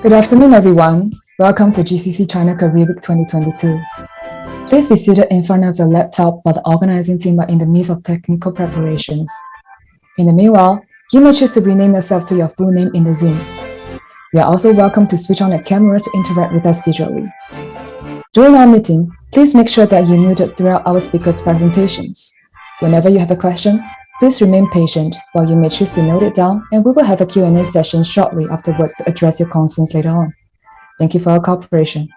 Good afternoon, everyone. Welcome to GCC China Career Week 2022. Please be seated in front of your laptop while the organizing team are in the midst of technical preparations. In the meanwhile, you may choose to rename yourself to your full name in the Zoom. You are also welcome to switch on a camera to interact with us visually. During our meeting, please make sure that you're muted throughout our speakers' presentations. Whenever you have a question, please remain patient while you may choose to note it down, and we will have a Q&A session shortly afterwards to address your concerns later on. Thank you for your cooperation.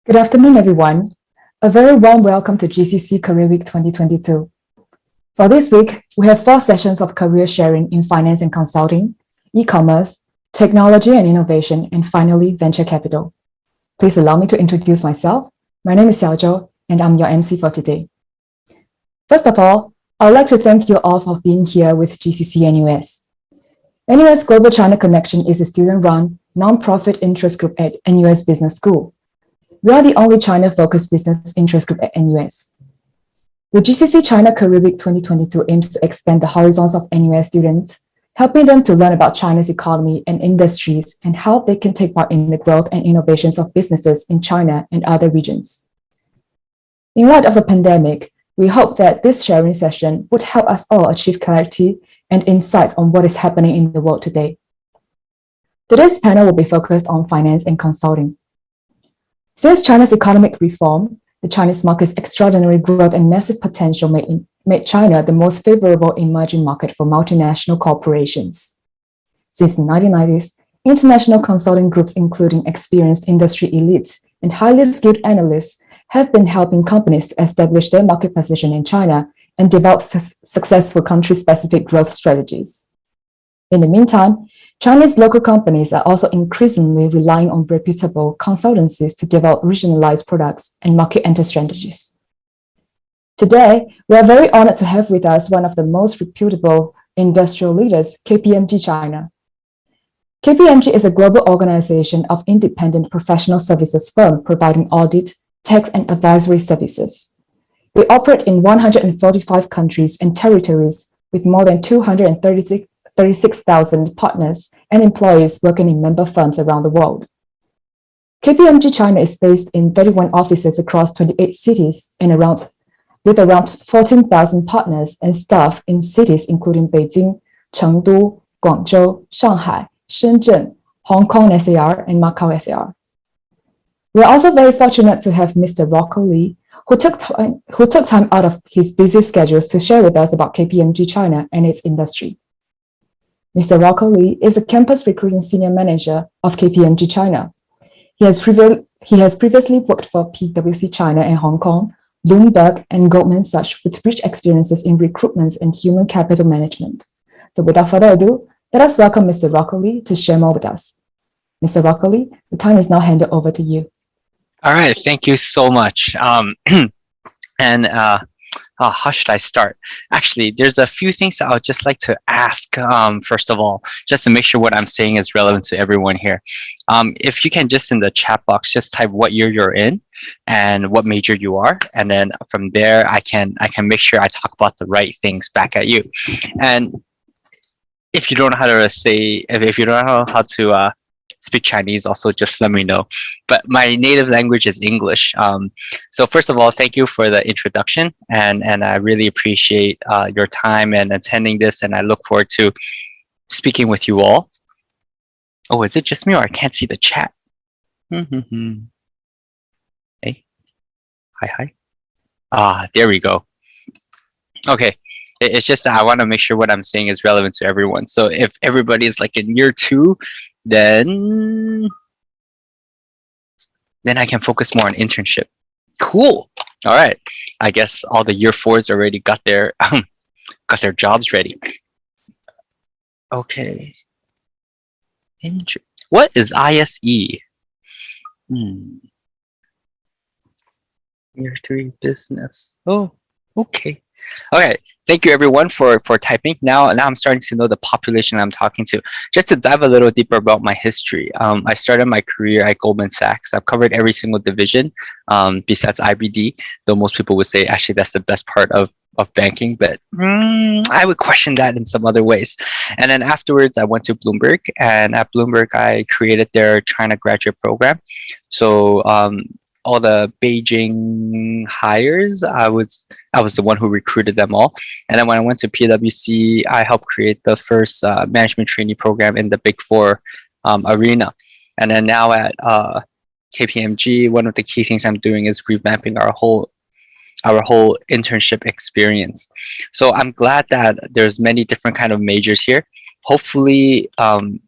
Good afternoon, everyone. A very warm welcome to GCC Career Week 2022. For this week, we have 4 sessions of career sharing in finance and consulting, e-commerce, technology and innovation, and finally, venture capital. Please allow me to introduce myself. My name is Xiao Zhou, and I'm your MC for today. First of all, I would like to thank you all for being here with GCC NUS. NUS Global China Connection is a student-run, non-profit interest group at NUS Business School. We are the only China-focused business interest group at NUS. The GCC China Career Week 2022 aims to expand the horizons of NUS students, helping them to learn about China's economy and industries and how they can take part in the growth and innovations of businesses in China and other regions. In light of the pandemic, we hope that this sharing session would help us all achieve clarity and insights on what is happening in the world today. Today's panel will be focused on finance and consulting. Since China's economic reform, the Chinese market's extraordinary growth and massive potential made China the most favorable emerging market for multinational corporations. Since the 1990s, international consulting groups, including experienced industry elites and highly skilled analysts, have been helping companies to establish their market position in China and develop successful country-specific growth strategies. In the meantime, Chinese local companies are also increasingly relying on reputable consultancies to develop regionalized products and market entry strategies. Today, we are very honored to have with us one of the most reputable industrial leaders, KPMG China. KPMG is a global organization of independent professional services firm providing audit, tax, and advisory services. We operate in 145 countries and territories with more than 236,000 partners and employees working in member firms around the world. KPMG China is based in 31 offices across 28 cities and with around 14,000 partners and staff in cities including Beijing, Chengdu, Guangzhou, Shanghai, Shenzhen, Hong Kong SAR, and Macau SAR. We are also very fortunate to have Mr. Rocco Lee, who took time out of his busy schedules to share with us about KPMG China and its industry. Mr. Rocco Lee is a campus recruiting senior manager of KPMG China. He has previously worked for PwC China and Hong Kong, Bloomberg, and Goldman Sachs with rich experiences in recruitment and human capital management. So without further ado, let us welcome Mr. Rocco Lee to share more with us. Mr. Rocco Lee, the time is now handed over to you. All right, thank you so much. How should I start? Actually, there's a few things that I would just like to ask, first of all, just to make sure what I'm saying is relevant to everyone here. If you can just in the chat box, just type what year you're in and what major you are. And then from there, I can make sure I talk about the right things back at you. And if you don't know how to say, if you don't know how to speak Chinese, also just let me know. But my native language is English. So first of all, thank you for the introduction, and I really appreciate your time and attending this, and I look forward to speaking with you all. Oh, is it just me or I can't see the chat? Okay. Hi. There we go. Okay. It's just that I want to make sure what I'm saying is relevant to everyone. So if everybody is like in year 2, then I can focus more on internship. Cool. All right. I guess all the year 4s already got their jobs ready. Okay. What is ISE? Year 3 business. Oh, okay. Okay. Thank you everyone for typing. Now I'm starting to know the population I'm talking to. Just to dive a little deeper about my history. I started my career at Goldman Sachs. I've covered every single division besides IBD, though most people would say actually that's the best part of banking, but I would question that in some other ways. And then afterwards, I went to Bloomberg, and at Bloomberg, I created their China graduate program. So all the Beijing hires, I was the one who recruited them all. And then when I went to PwC, I helped create the first management trainee program in the Big Four arena. And then now at KPMG, one of the key things I'm doing is revamping our whole internship experience. So I'm glad that there's many different kind of majors here. Hopefully,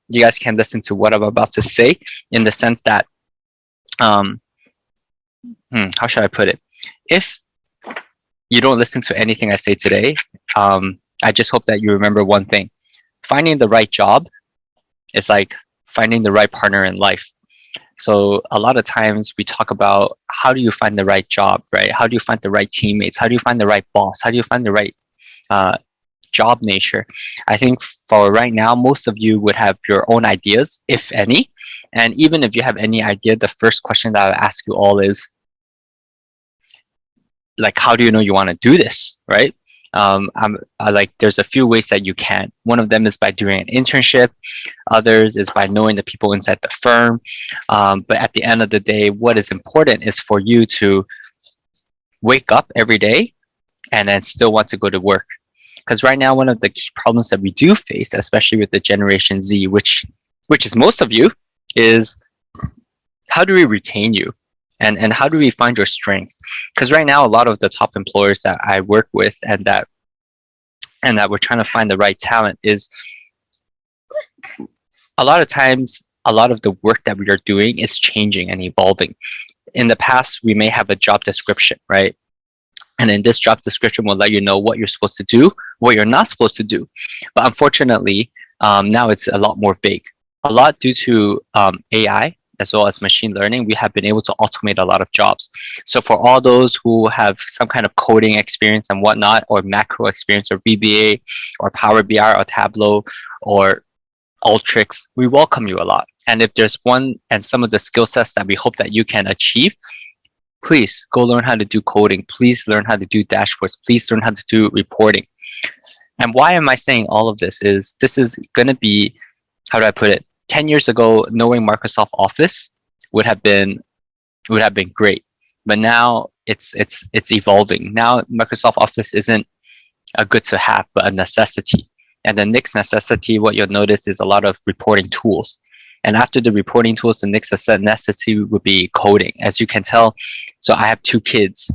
you guys can listen to what I'm about to say in the sense that, how should I put it? If you don't listen to anything I say today, I just hope that you remember one thing. Finding the right job is like finding the right partner in life. So a lot of times we talk about how do you find the right job, right? How do you find the right teammates? How do you find the right boss? How do you find the right job nature? I think for right now, most of you would have your own ideas, if any. And even if you have any idea, the first question that I would ask you all is, like, how do you know you want to do this, right? There's a few ways that you can. One of them is by doing an internship. Others is by knowing the people inside the firm. But at the end of the day, what is important is for you to wake up every day and then still want to go to work. Because right now, one of the key problems that we do face, especially with the Generation Z, which is most of you, is how do we retain you? And how do we find your strength? Because right now, a lot of the top employers that I work with and that we're trying to find the right talent is a lot of times, a lot of the work that we are doing is changing and evolving. In the past, we may have a job description, right? And then this job description will let you know what you're supposed to do, what you're not supposed to do. But unfortunately, now it's a lot more vague. A lot due to AI, as well as machine learning, we have been able to automate a lot of jobs. So for all those who have some kind of coding experience and whatnot, or macro experience, or VBA, or Power BI, or Tableau, or Ultrix, we welcome you a lot. And if there's one and some of the skill sets that we hope that you can achieve, please go learn how to do coding. Please learn how to do dashboards. Please learn how to do reporting. And why am I saying all of this is going to be, how do I put it? 10 years ago, knowing Microsoft Office would have been great, but now it's evolving. Now Microsoft Office isn't a good to have, but a necessity. And the next necessity, what you'll notice is a lot of reporting tools. And after the reporting tools, the next necessity would be coding. As you can tell, so I have 2 kids.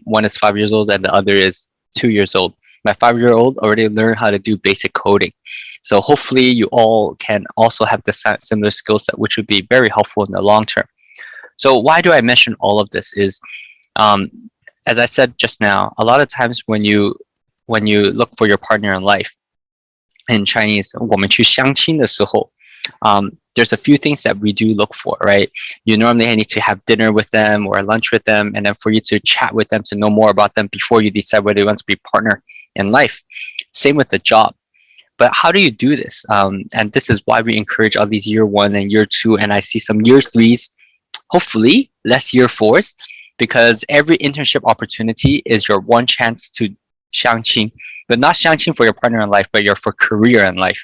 One is 5 years old and the other is 2 years old. My 5-year-old already learned how to do basic coding. So hopefully you all can also have the similar skill set, which would be very helpful in the long term. So why do I mention all of this is, as I said just now, a lot of times when you look for your partner in life, in Chinese, 我们去相亲的时候, there's a few things that we do look for, right? You normally need to have dinner with them or lunch with them, and then for you to chat with them to know more about them before you decide whether you want to be partner in life. Same with the job. But how do you do this? And this is why we encourage all these year 1 and year 2, and I see some year 3s, hopefully less year 4s, because every internship opportunity is your one chance to 相亲, but not 相亲 for your partner in life, but for career in life.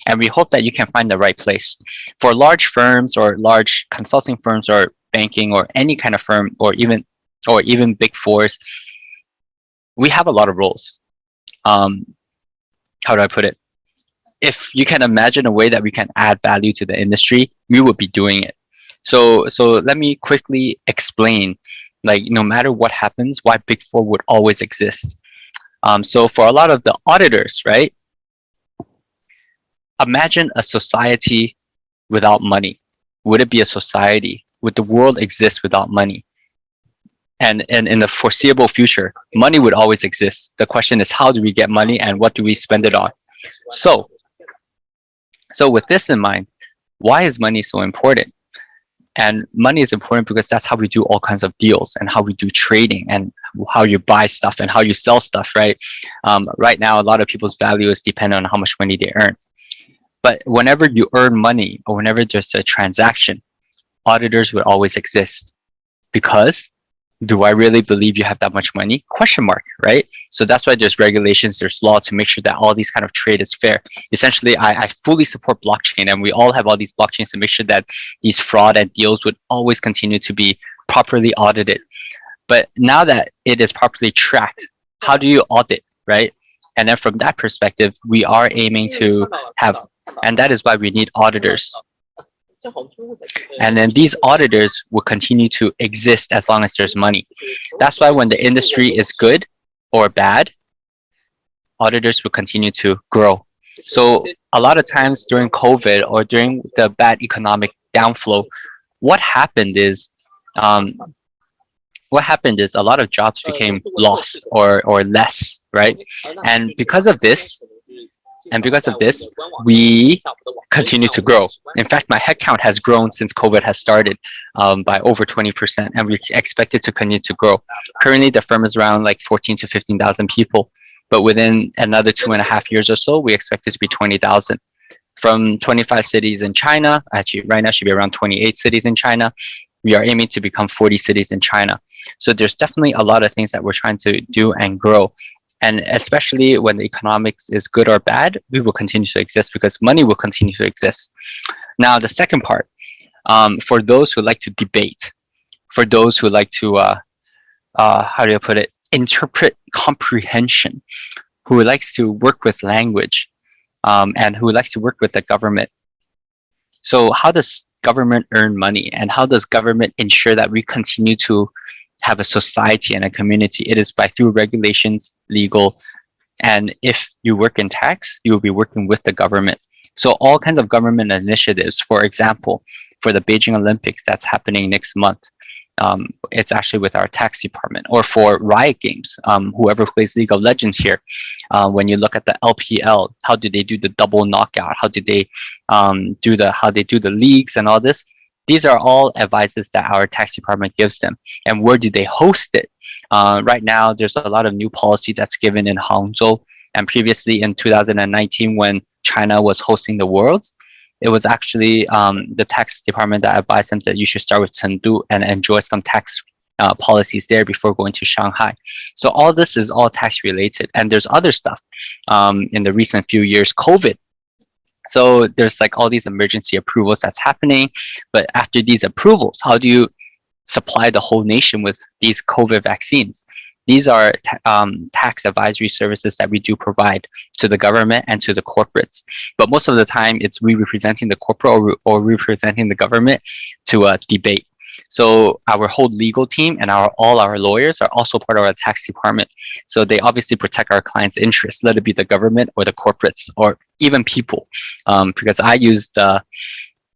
And we hope that you can find the right place. For large firms or large consulting firms or banking or any kind of firm or even big fours, we have a lot of roles. How do I put it? If you can imagine a way that we can add value to the industry, we would be doing it. So let me quickly explain Like no matter what happens, why Big Four would always exist. So for a lot of the auditors, right? Imagine a society without money. Would it be a society? Would the world exist without money? And in the foreseeable future, money would always exist. The question is, how do we get money and what do we spend it on? So with this in mind, why is money so important? And money is important because that's how we do all kinds of deals and how we do trading and how you buy stuff and how you sell stuff, right? Right now, a lot of people's value is dependent on how much money they earn. But whenever you earn money or whenever there's a transaction, auditors would always exist. Because do I really believe you have that much money? Question mark, right? So that's why there's regulations, there's law to make sure that all these kind of trade is fair. Essentially, I fully support blockchain, and we all have all these blockchains to make sure that these fraud and deals would always continue to be properly audited. But now that it is properly tracked, how do you audit, right? And then from that perspective, we are aiming to have, and that is why we need auditors. And then these auditors will continue to exist as long as there's money. That's why when the industry is good or bad, auditors will continue to grow. So a lot of times during COVID or during the bad economic downflow, what happened is a lot of jobs became lost or less, right? And because of this, we continue to grow. In fact, my headcount has grown since COVID has started by over 20%, and we expect it to continue to grow. Currently, the firm is around like 14 to 15,000 people, but within another 2.5 years or so, we expect it to be 20,000. From 25 cities in China, actually right now should be around 28 cities in China. We are aiming to become 40 cities in China. So there's definitely a lot of things that we're trying to do and grow. And especially when the economics is good or bad, we will continue to exist because money will continue to exist. Now, the second part, for those who like to debate, for those who like to, how do I put it, interpret comprehension, who likes to work with language, and who likes to work with the government. So how does government earn money, and how does government ensure that we continue to have a society and a community? It is through regulations, legal, and if you work in tax, you will be working with the government. So all kinds of government initiatives, for example, for the Beijing Olympics that's happening next month, it's actually with our tax department. Or for Riot Games, whoever plays League of Legends here, when you look at the LPL, how do they do the double knockout? How do they do the leagues and all this? These are all advices that our tax department gives them. And where do they host it? Right now, there's a lot of new policy that's given in Hangzhou. And previously in 2019, when China was hosting the Worlds, it was actually the tax department that advised them that you should start with Chengdu and enjoy some tax policies there before going to Shanghai. So all this is all tax related. And there's other stuff in the recent few years, COVID. So there's like all these emergency approvals that's happening. But after these approvals, how do you supply the whole nation with these COVID vaccines? These are tax advisory services that we do provide to the government and to the corporates. But most of the time, it's we representing the corporate or representing the government to debate. So our whole legal team and all our lawyers are also part of our tax department. So they obviously protect our clients' interests, let it be the government or the corporates or even people. Because I use the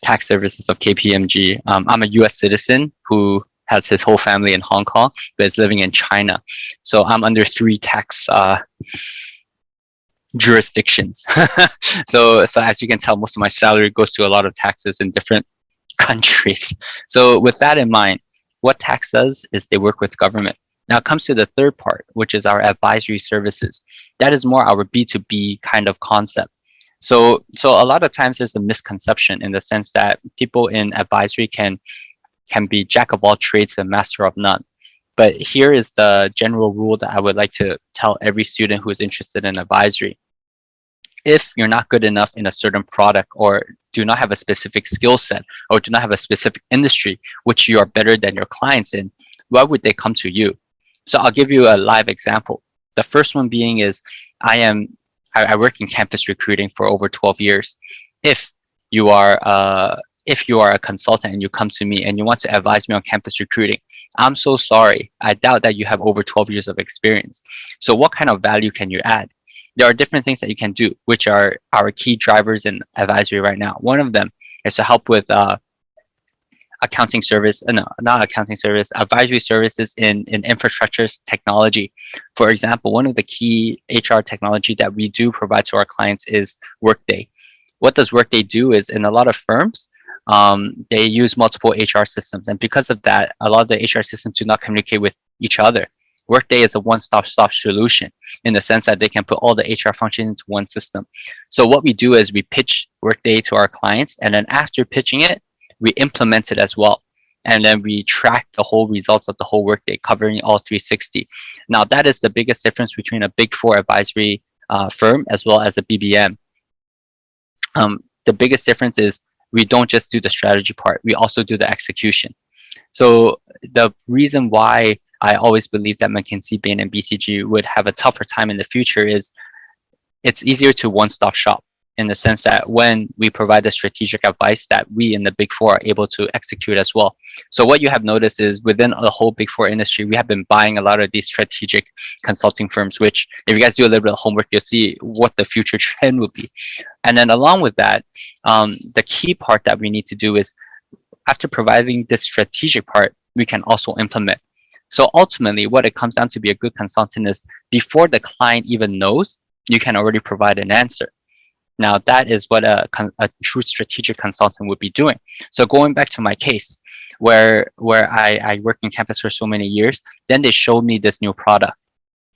tax services of KPMG. I'm a US citizen who has his whole family in Hong Kong, but is living in China. So I'm under 3 tax jurisdictions. So as you can tell, most of my salary goes to a lot of taxes in different countries. So with that in mind, what tax does is they work with government. Now it comes to the third part, which is our advisory services. That is more our B2B kind of concept. So a lot of times there's a misconception in the sense that people in advisory can be jack of all trades and master of none. But here is the general rule that I would like to tell every student who is interested in advisory. If you're not good enough in a certain product or do not have a specific skill set or do not have a specific industry which you are better than your clients in, why would they come to you? So I'll give you a live example. The first one being is I work in campus recruiting for over 12 years. If you are if you are a consultant and you come to me and you want to advise me on campus recruiting, I'm so sorry. I doubt that you have over 12 years of experience. So what kind of value can you add? There are different things that you can do, which are our key drivers in advisory right now. One of them is to help with accounting service, no, not accounting service, advisory services in infrastructure technology. For example, one of the key HR technology that we do provide to our clients is Workday. What does Workday do is, in a lot of firms, they use multiple HR systems. And because of that, a lot of the HR systems do not communicate with each other. Workday is a one-stop shop solution in the sense that they can put all the HR functions into one system. So what we do is we pitch Workday to our clients, and then after pitching it, we implement it as well. And then we track the whole results of the whole Workday, covering all 360. Now, that is the biggest difference between a Big Four advisory firm as well as a BBM. The biggest difference is we don't just do the strategy part, we also do the execution. So the reason why I always believe that McKinsey, Bain, and BCG would have a tougher time in the future is it's easier to one-stop shop, in the sense that when we provide the strategic advice, that we in the Big Four are able to execute as well. So what you have noticed is within the whole Big Four industry, we have been buying a lot of these strategic consulting firms, which if you guys do a little bit of homework, you'll see what the future trend will be. And then along with that, the key part that we need to do is, after providing this strategic part, we can also implement. So ultimately, what it comes down to be a good consultant is, before the client even knows, you can already provide an answer. Now, that is what a true strategic consultant would be doing. So going back to my case, where I worked in campus for so many years, then they showed me this new product,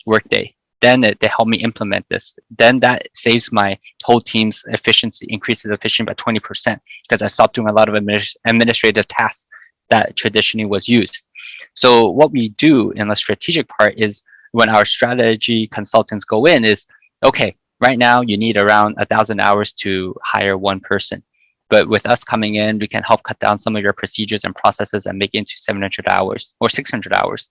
Workday. Then they helped me implement this. Then that saves my whole team's efficiency, increases efficiency by 20%, because I stopped doing a lot of administrative tasks that traditionally was used. So what we do in the strategic part is, when our strategy consultants go in, is, okay, right now you need around 1,000 hours to hire one person. But with us coming in, we can help cut down some of your procedures and processes and make it into 700 hours or 600 hours.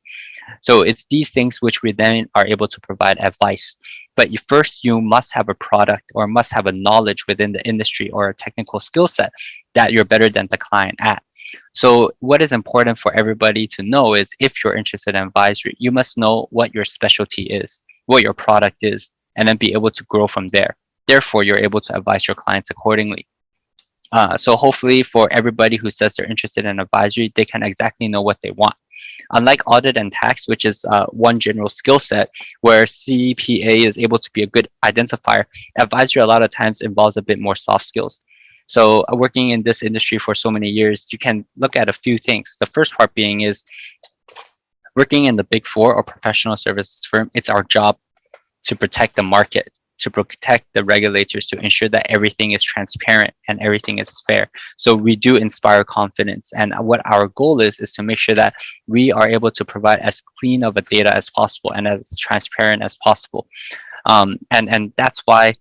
So it's these things which we then are able to provide advice. But first, you must have a product or must have a knowledge within the industry or a technical skill set that you're better than the client at. So what is important for everybody to know is, if you're interested in advisory, you must know what your specialty is, what your product is, and then be able to grow from there. Therefore, you're able to advise your clients accordingly. So hopefully for everybody who says they're interested in advisory, they can exactly know what they want. Unlike audit and tax, which is one general skill set where CPA is able to be a good identifier, advisory a lot of times involves a bit more soft skills. So working in this industry for so many years, you can look at a few things. The first part being is, working in the Big Four or professional services firm, it's our job to protect the market, to protect the regulators, to ensure that everything is transparent and everything is fair. So we do inspire confidence. And what our goal is to make sure that we are able to provide as clean of a data as possible and as transparent as possible. And that's why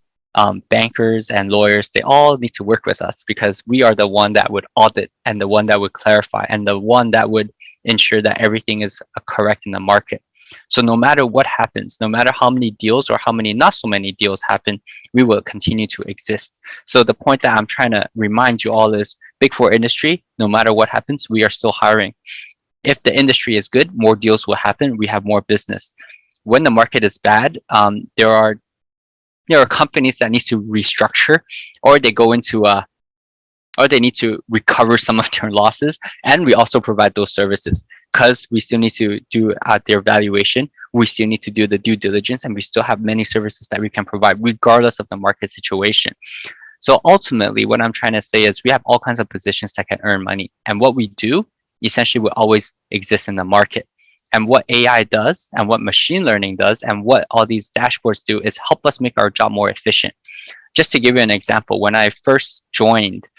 bankers and lawyers, they all need to work with us, because we are the one that would audit and the one that would clarify and the one that would ensure that everything is correct in the market. So no matter what happens, no matter how many deals or how many not so many deals happen, we will continue to exist. So the point that I'm trying to remind you all is, Big Four industry, no matter what happens, we are still hiring. If the industry is good, more deals will happen. We have more business. When the market is bad, there are companies that need to restructure, or they go into or they need to recover some of their losses, and we also provide those services, because we still need to do their valuation, we still need to do the due diligence, and we still have many services that we can provide regardless of the market situation. So ultimately, what I'm trying to say is, we have all kinds of positions that can earn money, and what we do essentially will always exist in the market. And what AI does and what machine learning does and what all these dashboards do is help us make our job more efficient. Just to give you an example, when I first joined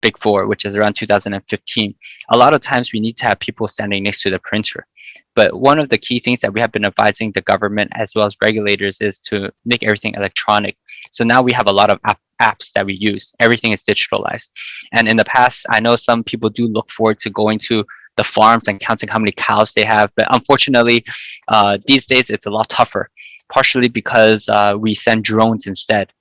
Big Four, which is around 2015, a lot of times we need to have people standing next to the printer. But one of the key things that we have been advising the government as well as regulators is to make everything electronic. So now we have a lot of apps that we use. Everything is digitalized. And in the past, I know some people do look forward to going to the farms and counting how many cows they have. But unfortunately, these days it's a lot tougher, partially because we send drones instead.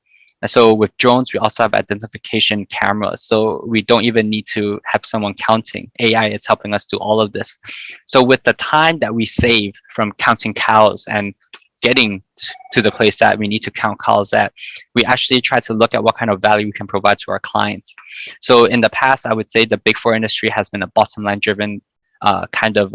And so with drones, we also have identification cameras. So we don't even need to have someone counting. AI is helping us do all of this. So with the time that we save from counting cows and getting to the place that we need to count cows at, we actually try to look at what kind of value we can provide to our clients. So in the past, I would say the Big Four industry has been a bottom line driven kind of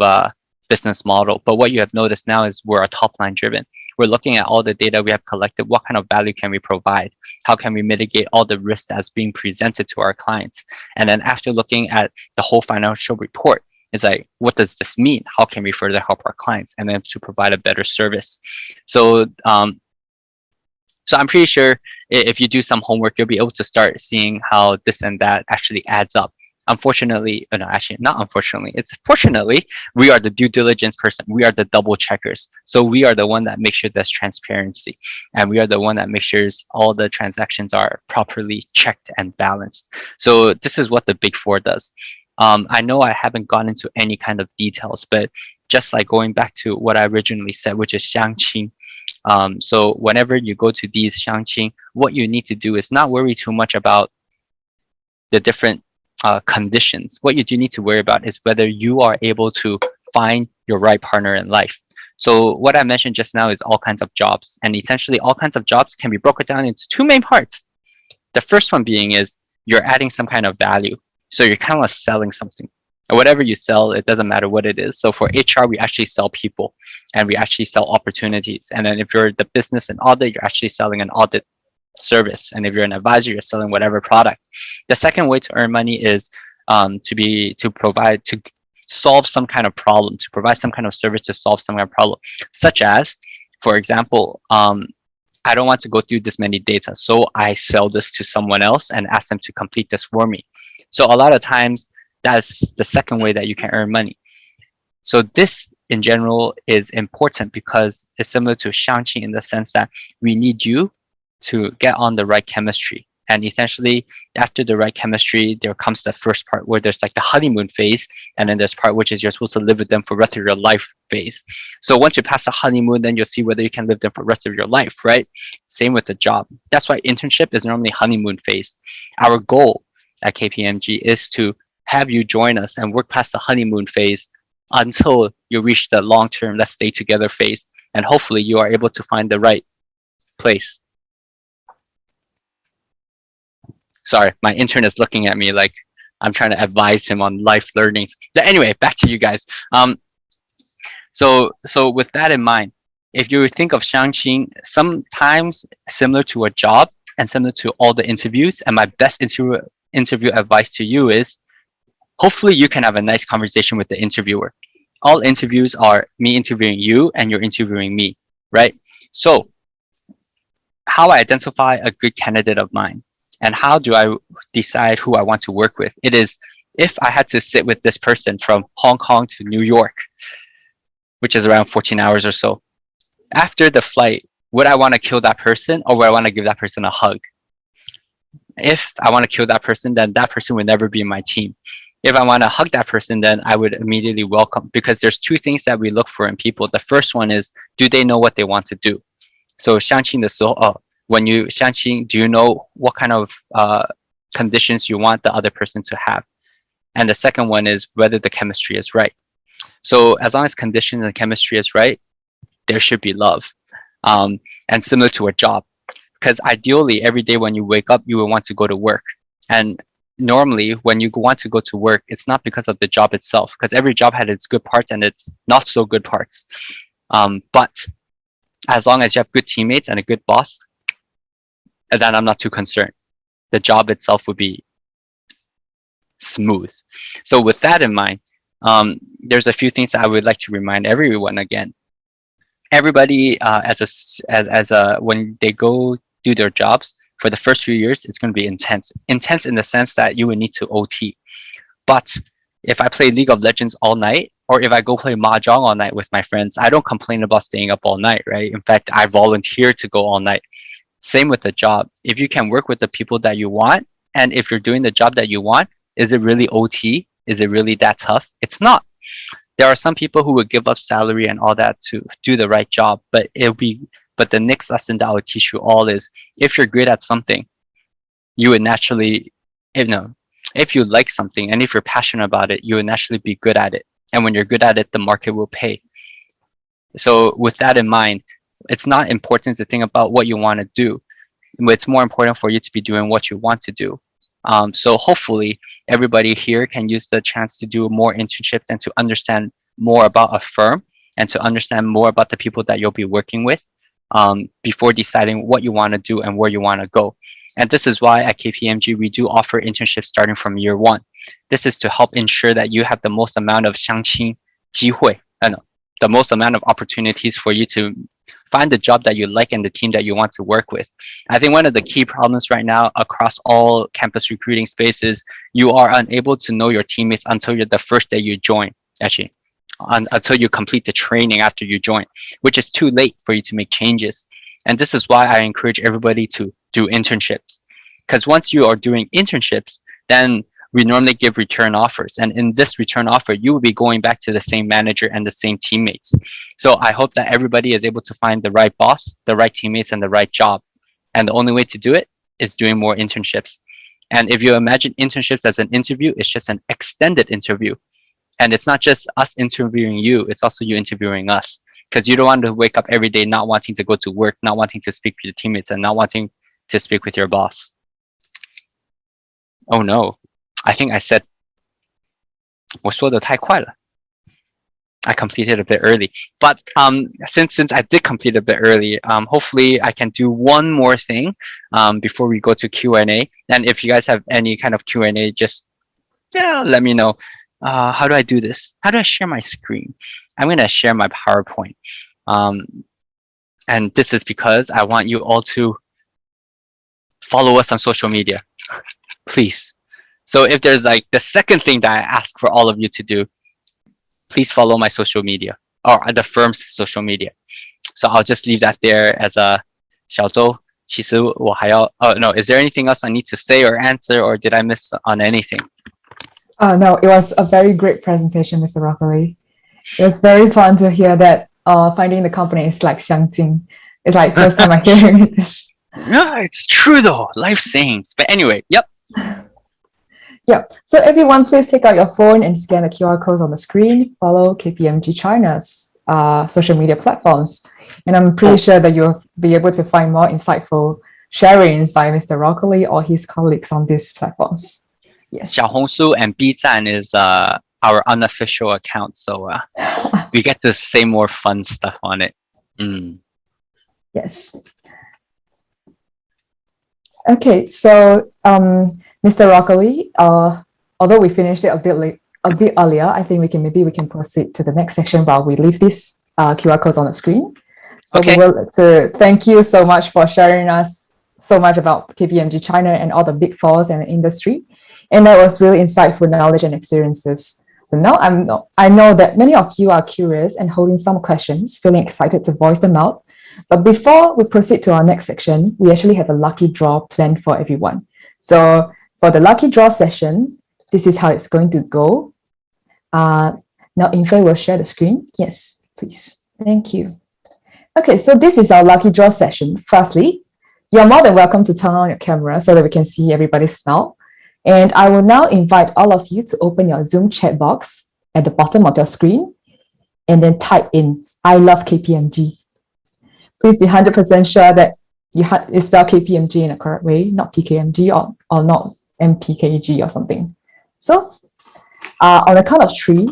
business model. But what you have noticed now is we're a top line driven. We're looking at all the data we have collected. What kind of value can we provide? How can we mitigate all the risk that's being presented to our clients? And then after looking at the whole financial report, it's like, what does this mean? How can we further help our clients? And then to provide a better service. So, so I'm pretty sure if you do some homework, you'll be able to start seeing how this and that actually adds up. Unfortunately, no, actually not unfortunately, it's fortunately, we are the due diligence person. We are the double checkers. So we are the one that makes sure there's transparency. And we are the one that makes sure all the transactions are properly checked and balanced. So this is what the Big Four does. I know I haven't gone into any kind of details, but just like going back to what I originally said, which is xiangqing. So whenever you go to these xiangqing, what you need to do is not worry too much about the different conditions. What you do need to worry about is whether you are able to find your right partner in life. So what I mentioned just now is all kinds of jobs, and essentially all kinds of jobs can be broken down into two main parts. The first one being is you're adding some kind of value. So you're kind of selling something. And whatever you sell, it doesn't matter what it is. So for HR, we actually sell people and we actually sell opportunities. And then if you're the business and audit, you're actually selling an audit service. And if you're an advisor, you're selling whatever product. The second way to earn money is to solve some kind of problem, to provide some kind of service to solve some kind of problem, such as, for example, I don't want to go through this many data, so I sell this to someone else and ask them to complete this for me. So a lot of times, that's the second way that you can earn money. So this, in general, is important because it's similar to xiangqing in the sense that we need you to get on the right chemistry. And essentially, after the right chemistry, there comes the first part where there's like the honeymoon phase, and then there's part which is you're supposed to live with them for the rest of your life phase. So once you pass the honeymoon, then you'll see whether you can live them for the rest of your life, right? Same with the job. That's why internship is normally honeymoon phase. Our goal at KPMG is to have you join us and work past the honeymoon phase until you reach the long-term, let's stay together phase. And hopefully you are able to find the right place. Sorry, my intern is looking at me like I'm trying to advise him on life learnings. But anyway, back to you guys. So with that in mind, if you think of xiangqing, sometimes similar to a job and similar to all the interviews, and my best interview advice to you is, hopefully you can have a nice conversation with the interviewer. All interviews are me interviewing you and you're interviewing me, right? So how I identify a good candidate of mine and how do I decide who I want to work with? It is, if I had to sit with this person from Hong Kong to New York, which is around 14 hours or so, after the flight, would I want to kill that person or would I want to give that person a hug? If I want to kill that person, then that person would never be in my team. If I want to hug that person, then I would immediately welcome, because there's two things that we look for in people. The first one is, do they know what they want to do? So 相亲的时候, when you 相亲, do you know what kind of conditions you want the other person to have? And the second one is whether the chemistry is right. So as long as conditions and chemistry is right, there should be love. And similar to a job, because ideally every day when you wake up, you will want to go to work. And normally when you want to go to work, it's not because of the job itself, because every job had its good parts and its not so good parts. But as long as you have good teammates and a good boss, then I'm not too concerned. The job itself would be smooth. So with that in mind, there's a few things that I would like to remind everyone again. Everybody, when they go do their jobs, for the first few years, it's going to be intense. Intense in the sense that you would need to OT. But if I play League of Legends all night, or if I go play Mahjong all night with my friends, I don't complain about staying up all night, right? In fact, I volunteer to go all night. Same with the job. If you can work with the people that you want, and if you're doing the job that you want, is it really OT? Is it really that tough? It's not. There are some people who would give up salary and all that to do the right job, but it'll be But the next lesson that I would teach you all is, if you're good at something, you would naturally, if you like something and if you're passionate about it, you would naturally be good at it. And when you're good at it, the market will pay. So with that in mind, it's not important to think about what you want to do. It's more important for you to be doing what you want to do. So hopefully everybody here can use the chance to do more internships and to understand more about a firm and to understand more about the people that you'll be working with before deciding what you want to do and where you want to go. And this is why at KPMG, we do offer internships starting from year one. This is to help ensure that you have the most amount of 相亲机会, the most amount of opportunities for you to find the job that you like and the team that you want to work with. I think one of the key problems right now across all campus recruiting spaces, you are unable to know your teammates until the first day you join, actually, until you complete the training after you join, which is too late for you to make changes. And this is why I encourage everybody to do internships. Because once you are doing internships, then we normally give return offers. And in this return offer, you will be going back to the same manager and the same teammates. So I hope that everybody is able to find the right boss, the right teammates, and the right job. And the only way to do it is doing more internships. And if you imagine internships as an interview, it's just an extended interview. And it's not just us interviewing you, it's also you interviewing us. Because you don't want to wake up every day not wanting to go to work, not wanting to speak with your teammates, and not wanting to speak with your boss. Oh no, I think I said 我说得太快了. I completed a bit early. But since I did complete a bit early, hopefully I can do one more thing before we go to Q&A. And if you guys have any kind of Q&A, just let me know. How do I do this? How do I share my screen? I'm going to share my PowerPoint. And this is because I want you all to follow us on social media, please. So if there's like the second thing that I ask for all of you to do, please follow my social media or the firm's social media. So I'll just leave that there as a 小周. 其实我还要, oh no, is there anything else I need to say or answer, or did I miss on anything? No, it was a very great presentation, Mr. Broccoli. It was very fun to hear that finding the company is like 相亲. It's like first time I'm hearing this. Yeah, it's true though, life sayings. But anyway, yep. Yep. So everyone, please take out your phone and scan the QR codes on the screen. Follow KPMG China's social media platforms. And I'm pretty sure that you'll be able to find more insightful sharings by Mr. Broccoli or his colleagues on these platforms. Yes. 小红书 and B 站 is our unofficial account, so we get to say more fun stuff on it. Yes. Okay, so Mr. Broccoli, although we finished it a bit earlier, I think maybe we can proceed to the next section while we leave these QR codes on the screen. So okay. We will to thank you so much for sharing us so much about KPMG China and all the big fours and the industry. And that was really insightful knowledge and experiences. But now I know that many of you are curious and holding some questions, feeling excited to voice them out. But before we proceed to our next section, we actually have a lucky draw planned for everyone. So for the lucky draw session, this is how it's going to go. Now Infe will share the screen. Yes, please. Thank you. Okay, so this is our lucky draw session. Firstly, you're more than welcome to turn on your camera so that we can see everybody's smile. And I will now invite all of you to open your Zoom chat box at the bottom of your screen and then type in, I love KPMG. Please be 100% sure that you spell KPMG in the correct way, not PKMG or not MPKG or something. So on the count of 3,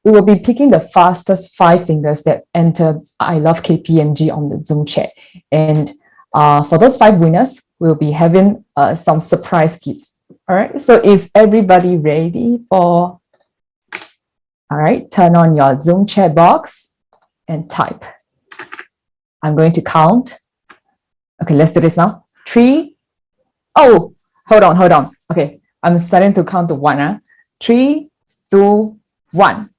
we will be picking the fastest 5 fingers that enter I love KPMG on the Zoom chat. And for those 5 winners, we'll be having some surprise gifts. All right, so is everybody ready for? All right, turn on your Zoom chat box and type. I'm going to count. Okay, let's do this now. 3. Oh, hold on. Okay, I'm starting to count to 1. 3, 2, 1.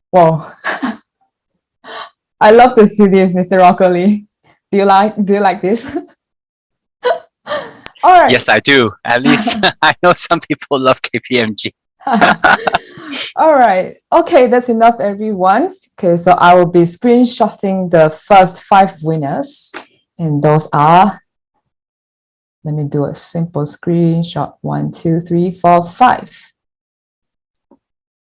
Whoa. I love to see this, Mr. Broccoli. Do you like this? All right. Yes, I do. At least I know some people love KPMG. All right. Okay, that's enough, everyone. Okay, so I will be screenshotting the first 5 winners. And those are, let me do a simple screenshot. 1, 2, 3, 4, 5.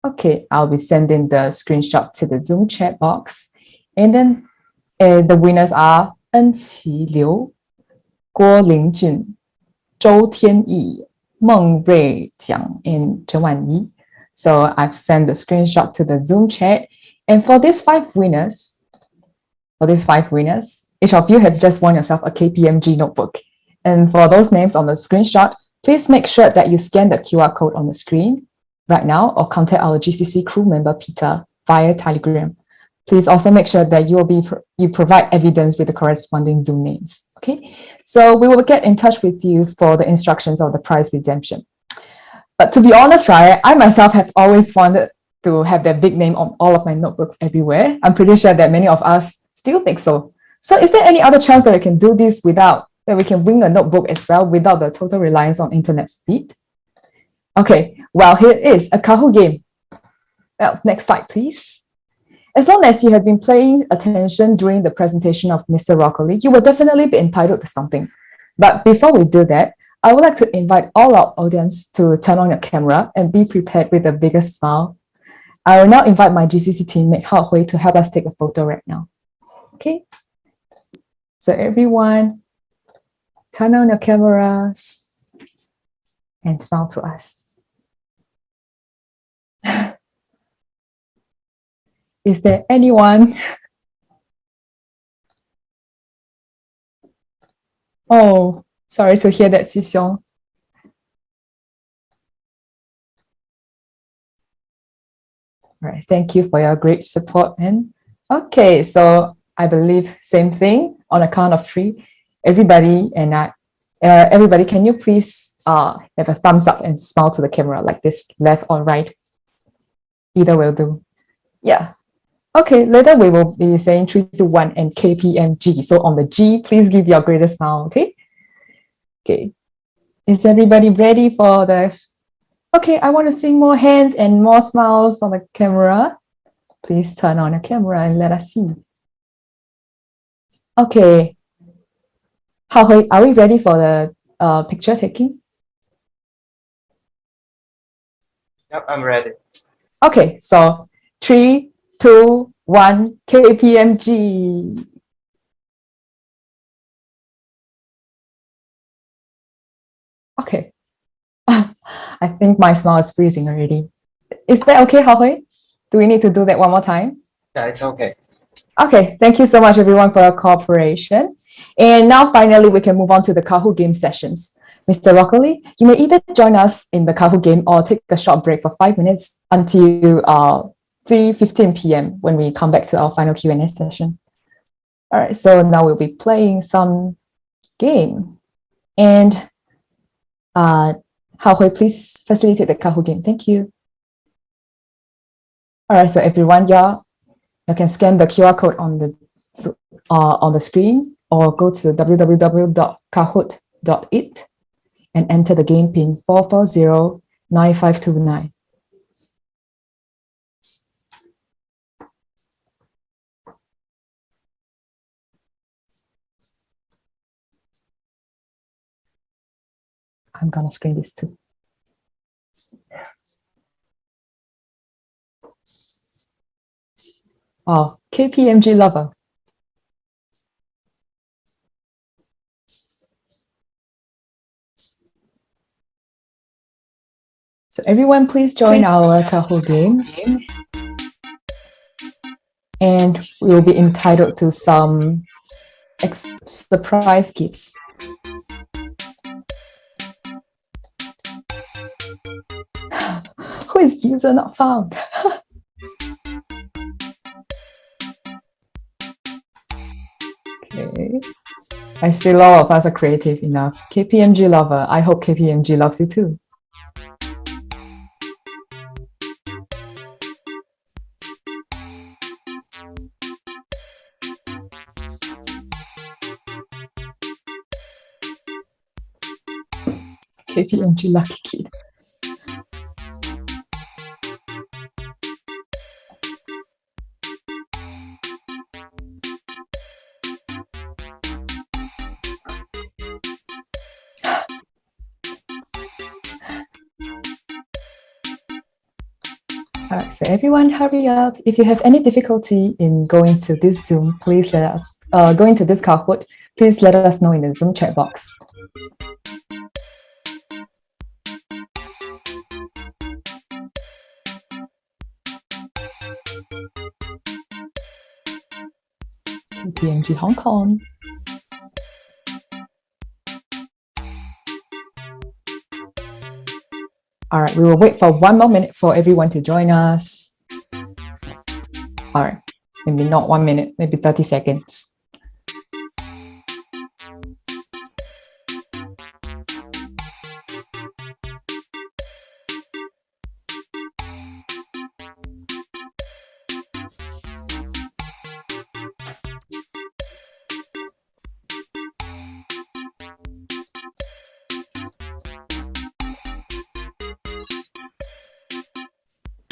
Okay, I'll be sending the screenshot to the Zoom chat box. And then the winners are Enqi Liu, Guo Lingjun, Zhou Tianyi, Meng Rui Jiang, and Zheng Wanyi. So I've sent the screenshot to the Zoom chat. And for these 5 winners, each of you has just won yourself a KPMG notebook. And for those names on the screenshot, please make sure that you scan the QR code on the screen right now or contact our GCC crew member, Peter, via Telegram. Please also make sure that you provide evidence with the corresponding Zoom names. Okay, so we will get in touch with you for the instructions of the prize redemption. But to be honest, right, I myself have always wanted to have that big name on all of my notebooks everywhere. I'm pretty sure that many of us still think so. So is there any other chance that we can do this that we can win a notebook as well without the total reliance on internet speed? Okay, well, here it is, a Kahoot game. Well, next slide, please. As long as you have been paying attention during the presentation of Mr. Broccoli, you will definitely be entitled to something. But before we do that, I would like to invite all our audience to turn on your camera and be prepared with the biggest smile. I will now invite my GCC teammate Hao Hui to help us take a photo right now. Okay? So everyone, turn on your cameras and smile to us. Is there anyone? Oh, sorry to hear that, Si Xiong. All right, thank you for your great support. And okay, so I believe same thing on a count of 3. Everybody and everybody, can you please have a thumbs up and smile to the camera like this, left or right? Either will do. Yeah. Okay, later we will be saying 3, 2, 1 and KPMG. So on the G, please give your greatest smile, okay? Okay. Is everybody ready for this? Okay, I want to see more hands and more smiles on the camera. Please turn on the camera and let us see. Okay. Hao Hui, are we ready for the picture taking? Yep, I'm ready. Okay, so 3, 2, 1, KPMG. Okay. I think my smile is freezing already. Is that okay, Hao Hui? Do we need to do that one more time? Yeah, it's okay. Okay, thank you so much everyone for your cooperation. And now finally we can move on to the Kahoot game sessions. Mr. Broccoli, you may either join us in the Kahoot game or take a short break for 5 minutes until 3:15 p.m. when we come back to our final Q&A session. All right, so now we'll be playing some game. And Hao Hui, please facilitate the Kahoot game. Thank you. All right, so everyone, you can scan the QR code on the screen or go to www.kahoot.it and enter the game pin 4409529. I'm gonna screen this too. Oh, KPMG lover. So everyone, please join our Kahoot game. And we will be entitled to some surprise gifts. Who is user not found? Okay. I see a lot of us are creative enough. KPMG lover. I hope KPMG loves you too. KPMG lucky kid. All right, so everyone hurry up. If you have any difficulty in going to this Zoom, please let us, going to this Kahoot, please let us know in the Zoom chat box. KPMG Hong Kong. All right, we will wait for 1 more minute for everyone to join us. All right, maybe not 1 minute, maybe 30 seconds.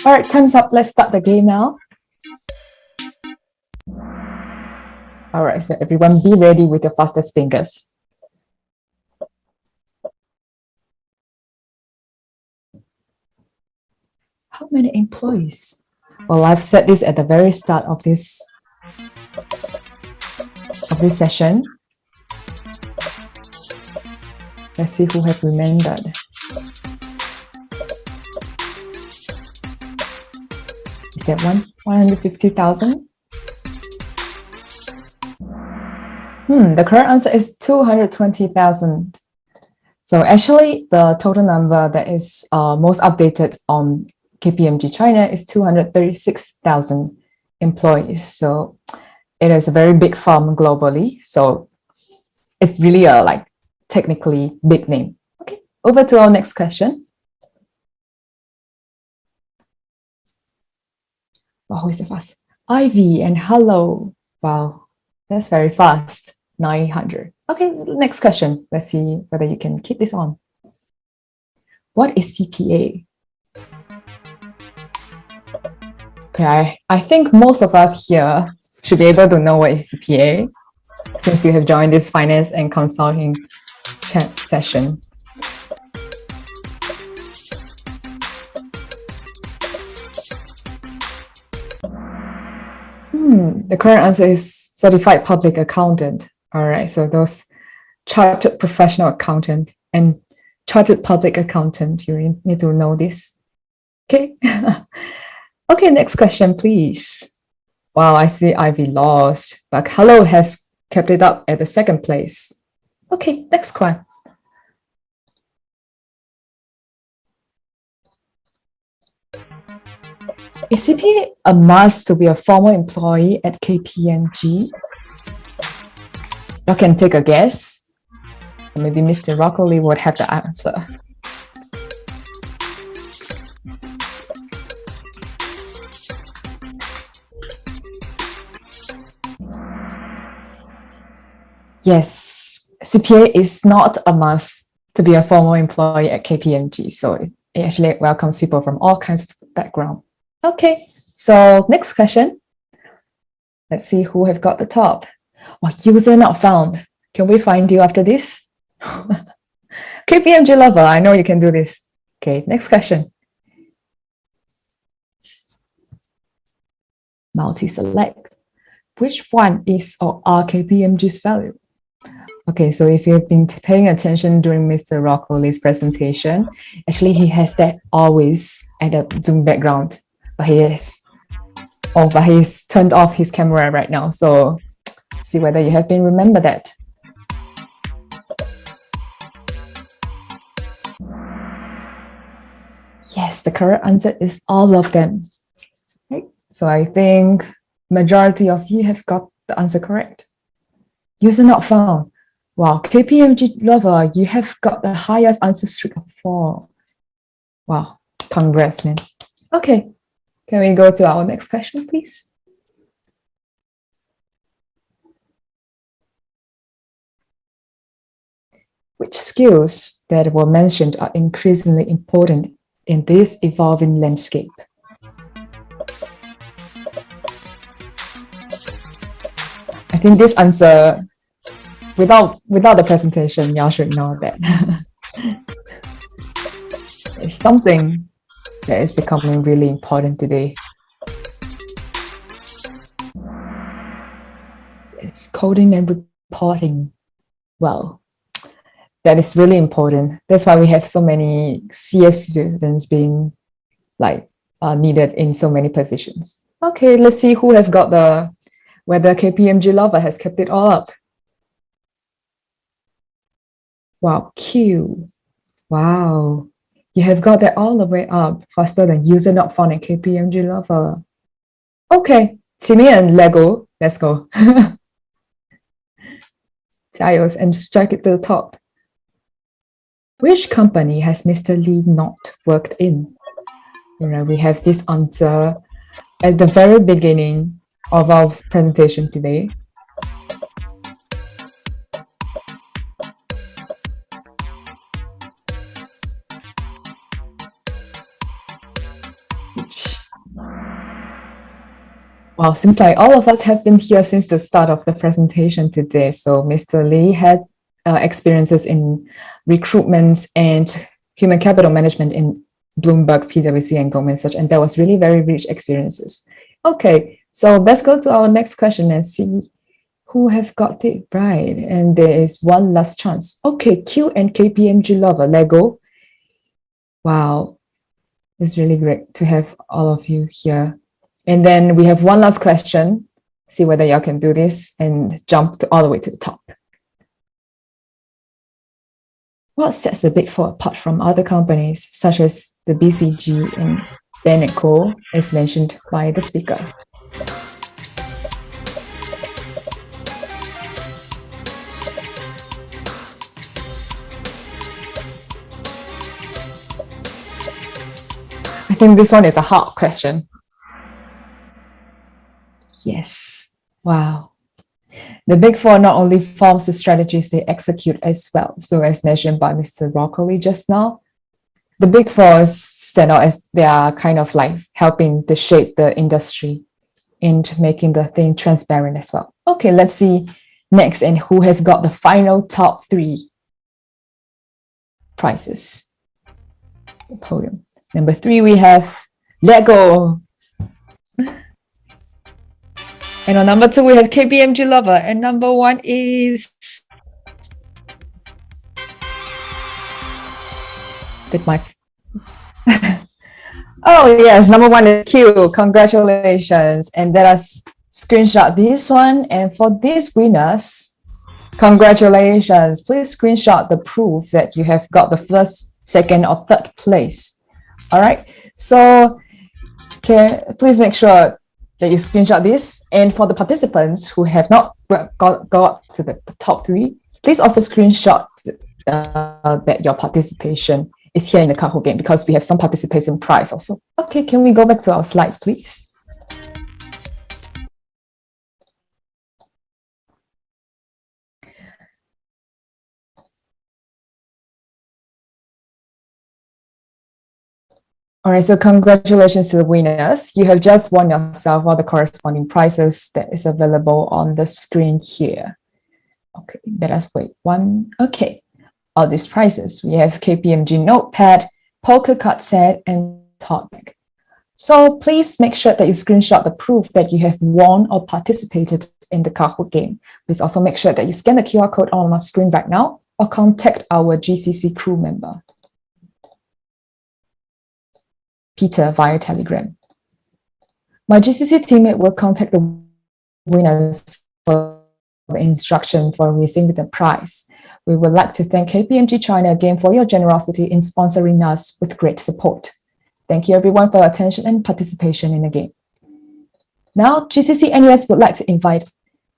All right, time's up. Let's start the game now. All right, so everyone be ready with your fastest fingers. How many employees? Well, I've said this at the very start of this session. Let's see who have remembered. Is that 150,000? The correct answer is 220,000. So actually, the total number that is most updated on KPMG China is 236,000 employees. So it is a very big firm globally. So it's really a technically big name. Okay, over to our next question. Wow, who is the fast? Ivy and hello. Wow, that's very fast. 900. Okay, next question. Let's see whether you can keep this on. What is CPA? Okay, I think most of us here should be able to know what is CPA since you have joined this finance and consulting chat session. The correct answer is certified public accountant. All right, so those chartered professional accountant and chartered public accountant, you need to know this. Okay. Okay, next question, please. Wow, I see Ivy lost, but Hello has kept it up at the second place. Okay, next question. Is CPA a must to be a former employee at KPMG? You can take a guess. Maybe Mr. Rockley would have the answer. Yes, CPA is not a must to be a former employee at KPMG. So it actually welcomes people from all kinds of background. Okay, so next question. Let's see who have got the top. Oh, user not found. Can we find you after this? KPMG lover, I know you can do this. Okay, next question. Multi-select. Which one is or are KPMG's value? Okay, so if you've been paying attention during Mr. Rockley's presentation, actually he has that always at the Zoom background. But he's turned off his camera right now. So see whether you have been remember that. Yes, the correct answer is all of them. Right? So I think majority of you have got the answer correct. User not found. Wow, KPMG lover, you have got the highest answer streak of 4. Wow, congrats, man. Okay. Can we go to our next question, please? Which skills that were mentioned are increasingly important in this evolving landscape? I think this answer, without the presentation, y'all should know that. It's something that is becoming really important today. It's coding and reporting. Well, that is really important. That's why we have so many CS students being needed in so many positions. Okay, let's see who have got whether KPMG lover has kept it all up. Wow, Q. Wow, you have got that all the way up faster than user not found in KPMG lover. Okay, Timmy and Lego, let's go. Tiles and strike it to the top. Which company has Mr. Lee not worked in? We have this answer at the very beginning of our presentation today. Wow, seems like all of us have been here since the start of the presentation today. So Mr. Lee had experiences in recruitment and human capital management in Bloomberg, PwC, and Goldman Sachs, and that was really very rich experiences. Okay, so let's go to our next question and see who have got it right. And there is one last chance. Okay, Q and KPMG lover, Lego. Wow, it's really great to have all of you here. And then we have one last question. See whether y'all can do this and jump all the way to the top. What sets the Big Four apart from other companies, such as the BCG and Ben & Co, as mentioned by the speaker? I think this one is a hard question. Yes. Wow. The Big Four not only forms the strategies, they execute as well. So as mentioned by Mr. Broccoli just now, the Big Fours stand out as they are kind of like helping to shape the industry and making the thing transparent as well. Okay, let's see next and who have got the final top 3 prizes. The podium. Number 3, we have Lego. And on number 2, we have KPMG lover. And number 1 is... Oh yes, number 1 is Q. Congratulations. And let us screenshot this one. And for these winners, congratulations. Please screenshot the proof that you have got the first, second, or third place. All right. So please make sure that you screenshot this. And for the participants who have not got to the top 3, please also screenshot that your participation is here in the Kahoot game, because we have some participation prize also. Okay, can we go back to our slides, please? All right, so congratulations to the winners. You have just won yourself all the corresponding prizes that is available on the screen here. Okay, let us wait one. Okay, all these prizes. We have KPMG Notepad, poker card set, and tote bag. So please make sure that you screenshot the proof that you have won or participated in the Kahoot game. Please also make sure that you scan the QR code on our screen right now or contact our GCC crew member, Peter, via Telegram. My GCC teammate will contact the winners for the instruction for receiving the prize. We would like to thank KPMG China again for your generosity in sponsoring us with great support. Thank you everyone for your attention and participation in the game. Now, GCC NUS would like to invite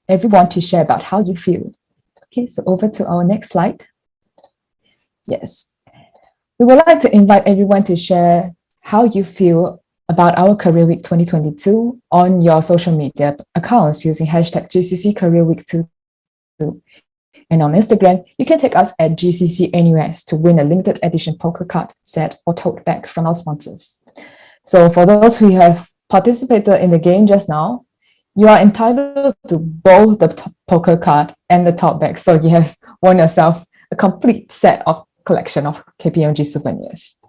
everyone to share about how you feel. Okay, so over to our next slide. Yes, we would like to invite everyone to share how you feel about our Career Week 2022 on your social media accounts using hashtag GCC Career Week 22. And on Instagram, you can tag us at GCC NUS to win a limited edition poker card set or tote bag from our sponsors. So for those who have participated in the game just now, you are entitled to both the poker card and the tote bag. So you have won yourself a complete set of collection of KPMG souvenirs.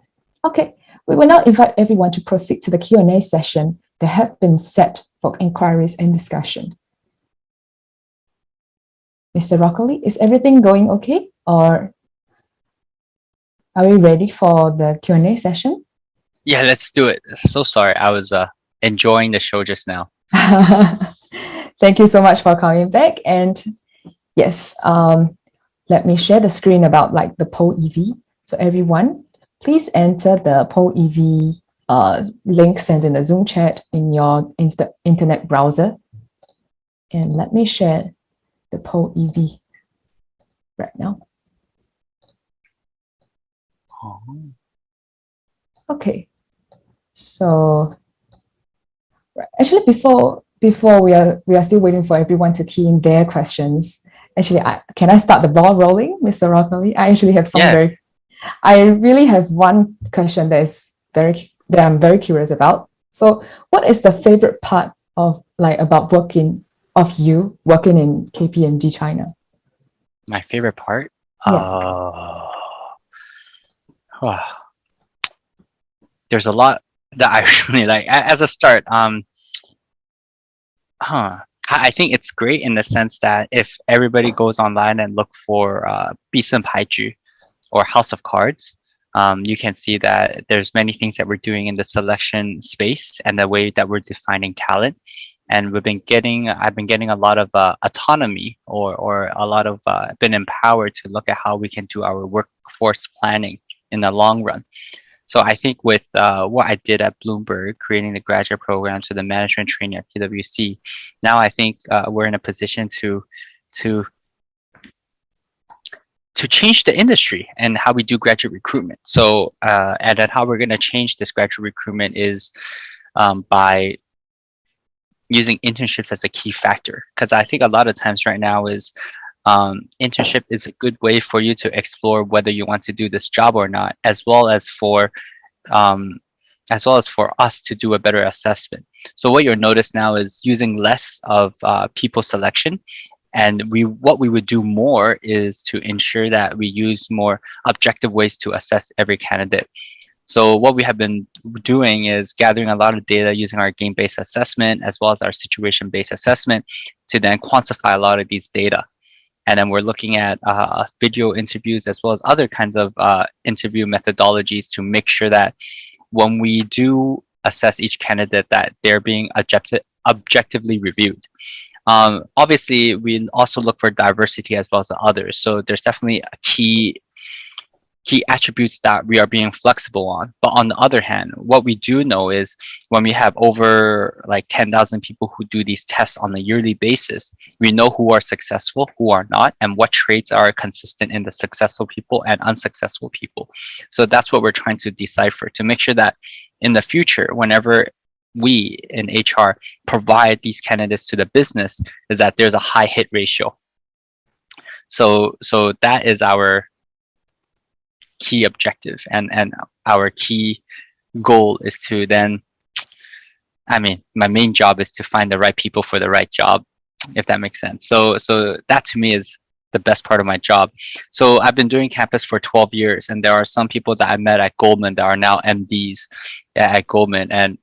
Okay, We will now invite everyone to proceed to the Q&A session that have been set for inquiries and discussion. Mr. Broccoli, is everything going okay? Or are we ready for the Q&A session? Yeah, let's do it. So sorry, I was enjoying the show just now. Thank you so much for coming back. And yes, let me share the screen about like the Poll EV. So everyone, please enter the Poll EV link sent in the Zoom chat in your internet browser. And let me share the Poll EV right now. Okay, so actually before we are still waiting for everyone to key in their questions. Actually, can I start the ball rolling, Mr. Broccoli? I actually have some I really have one question that I'm very curious about. So, what is the favorite part of about working in KPMG China? My favorite part? Yeah. There's a lot that I really like. As a start, I think it's great in the sense that if everybody goes online and look for Bisen Paiju or House of Cards, you can see that there's many things that we're doing in the selection space and the way that we're defining talent. And I've been getting a lot of autonomy or a lot of been empowered to look at how we can do our workforce planning in the long run. So I think with what I did at Bloomberg, creating the graduate program to the management training at PwC, now I think we're in a position to change the industry and how we do graduate recruitment. So and then how we're going to change this graduate recruitment is by using internships as a key factor. Because I think a lot of times right now is internship is a good way for you to explore whether you want to do this job or not, as well as for us to do a better assessment. So what you'll notice now is using less of people selection, and what we would do more is to ensure that we use more objective ways to assess every candidate. So what we have been doing is gathering a lot of data using our game-based assessment as well as our situation-based assessment to then quantify a lot of these data. And then we're looking at video interviews as well as other kinds of interview methodologies to make sure that when we do assess each candidate, that they're being objectively reviewed. Obviously, we also look for diversity as well as the others. So there's definitely a key attributes that we are being flexible on. But on the other hand, what we do know is when we have over like 10,000 people who do these tests on a yearly basis, we know who are successful, who are not, and what traits are consistent in the successful people and unsuccessful people. So that's what we're trying to decipher to make sure that in the future, whenever we in HR provide these candidates to the business, is that there's a high hit ratio. So that is our key objective, and our key goal is to then, my main job is to find the right people for the right job, if that makes sense. So that to me is the best part of my job. So I've been doing campus for 12 years, and there are some people that I met at Goldman that are now MDs at Goldman, and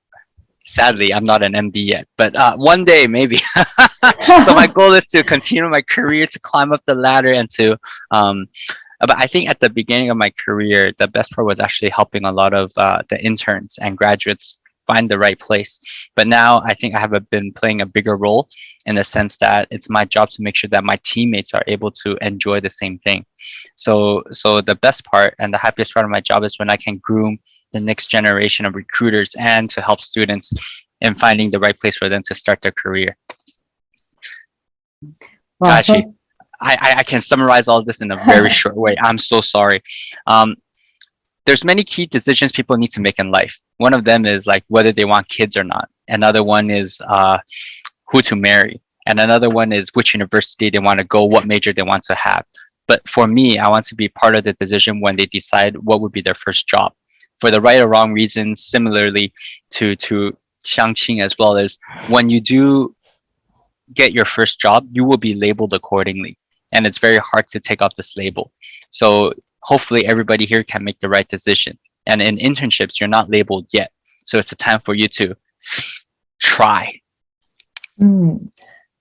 sadly I'm not an MD yet, but one day maybe. So my goal is to continue my career, to climb up the ladder, and to but I think at the beginning of my career, the best part was actually helping a lot of the interns and graduates find the right place. But now I think I have been playing a bigger role in the sense that it's my job to make sure that my teammates are able to enjoy the same thing. So the best part and the happiest part of my job is when I can groom the next generation of recruiters and to help students in finding the right place for them to start their career. Wow, Actually, I can summarize all this in a very short way. I'm so sorry. There's many key decisions people need to make in life. One of them is like whether they want kids or not. Another one is who to marry. And another one is which university they want to go, what major they want to have. But for me, I want to be part of the decision when they decide what would be their first job. For the right or wrong reasons, similarly to Xiangqing as well, as when you do get your first job, you will be labeled accordingly. And it's very hard to take off this label. So hopefully everybody here can make the right decision. And in internships, you're not labeled yet. So it's the time for you to try.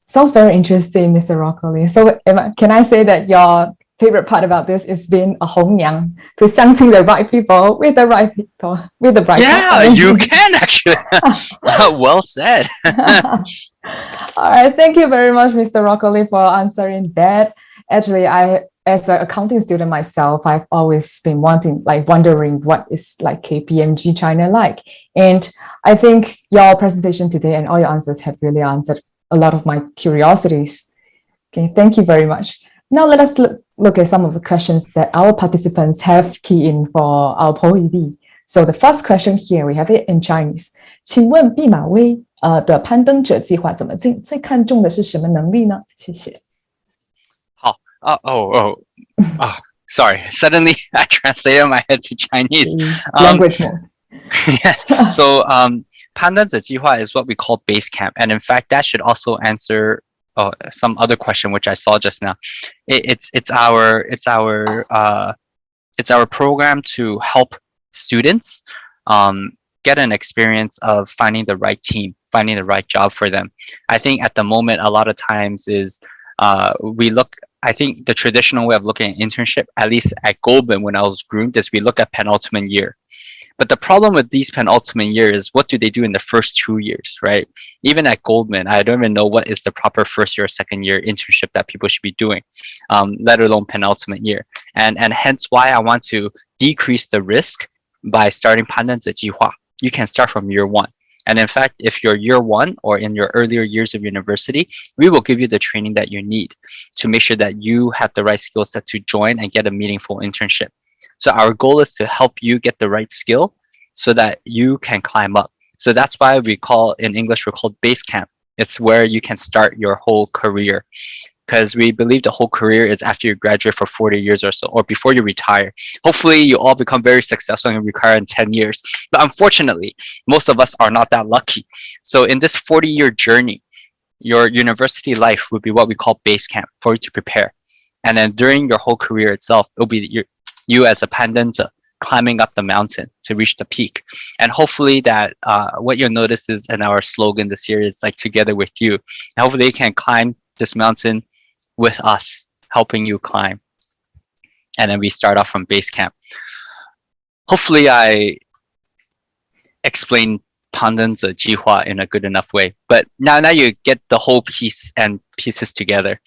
Sounds very interesting, Mr. Broccoli. So can I say that your favorite part about this is being a hongyang, to 相亲 the right people with the right people, with the right Yeah, you can actually. Well said. All right, thank you very much, Mr. Broccoli, for answering that. Actually, as an accounting student myself, I've always been wondering what is like KPMG China like. And I think your presentation today and all your answers have really answered a lot of my curiosities. Okay, thank you very much. Now let us look at some of the questions that our participants have keyed in for our poll ED. So the first question here, we have it in Chinese. 请问毕马威的攀登者计划怎么进？最看重的是什么能力呢？谢谢。Sorry. Suddenly I translated my head to Chinese. Language mode. Yes. So, 攀登者计划 is what we call base camp, and in fact, that should also answer some other question which I saw just now. It's our program to help students get an experience of finding the right team, finding the right job for them. I think at the moment, a lot of times is I think the traditional way of looking at internship, at least at Goldman when I was groomed, is we look at penultimate year. But the problem with these penultimate years, what do they do in the first 2 years, right? Even at Goldman, I don't even know what is the proper first year or second year internship that people should be doing, let alone penultimate year. And hence why I want to decrease the risk by starting 攀登者计划. You can start from year 1. And in fact, if you're year 1 or in your earlier years of university, we will give you the training that you need to make sure that you have the right skill set to join and get a meaningful internship. So our goal is to help you get the right skill so that you can climb up. So that's why in English, we're called base camp. It's where you can start your whole career, because we believe the whole career is after you graduate for 40 years or so, or before you retire. Hopefully you all become very successful and retire in 10 years. But unfortunately, most of us are not that lucky. So in this 40-year journey, your university life would be what we call base camp for you to prepare. And then during your whole career itself, it'll be you as a 攀登者 climbing up the mountain to reach the peak. And hopefully that what you'll notice is in our slogan this year is like together with you. And hopefully you can climb this mountain with us, helping you climb. And then we start off from base camp. Hopefully I explained 攀登者计划 in a good enough way. But now you get the whole piece and pieces together.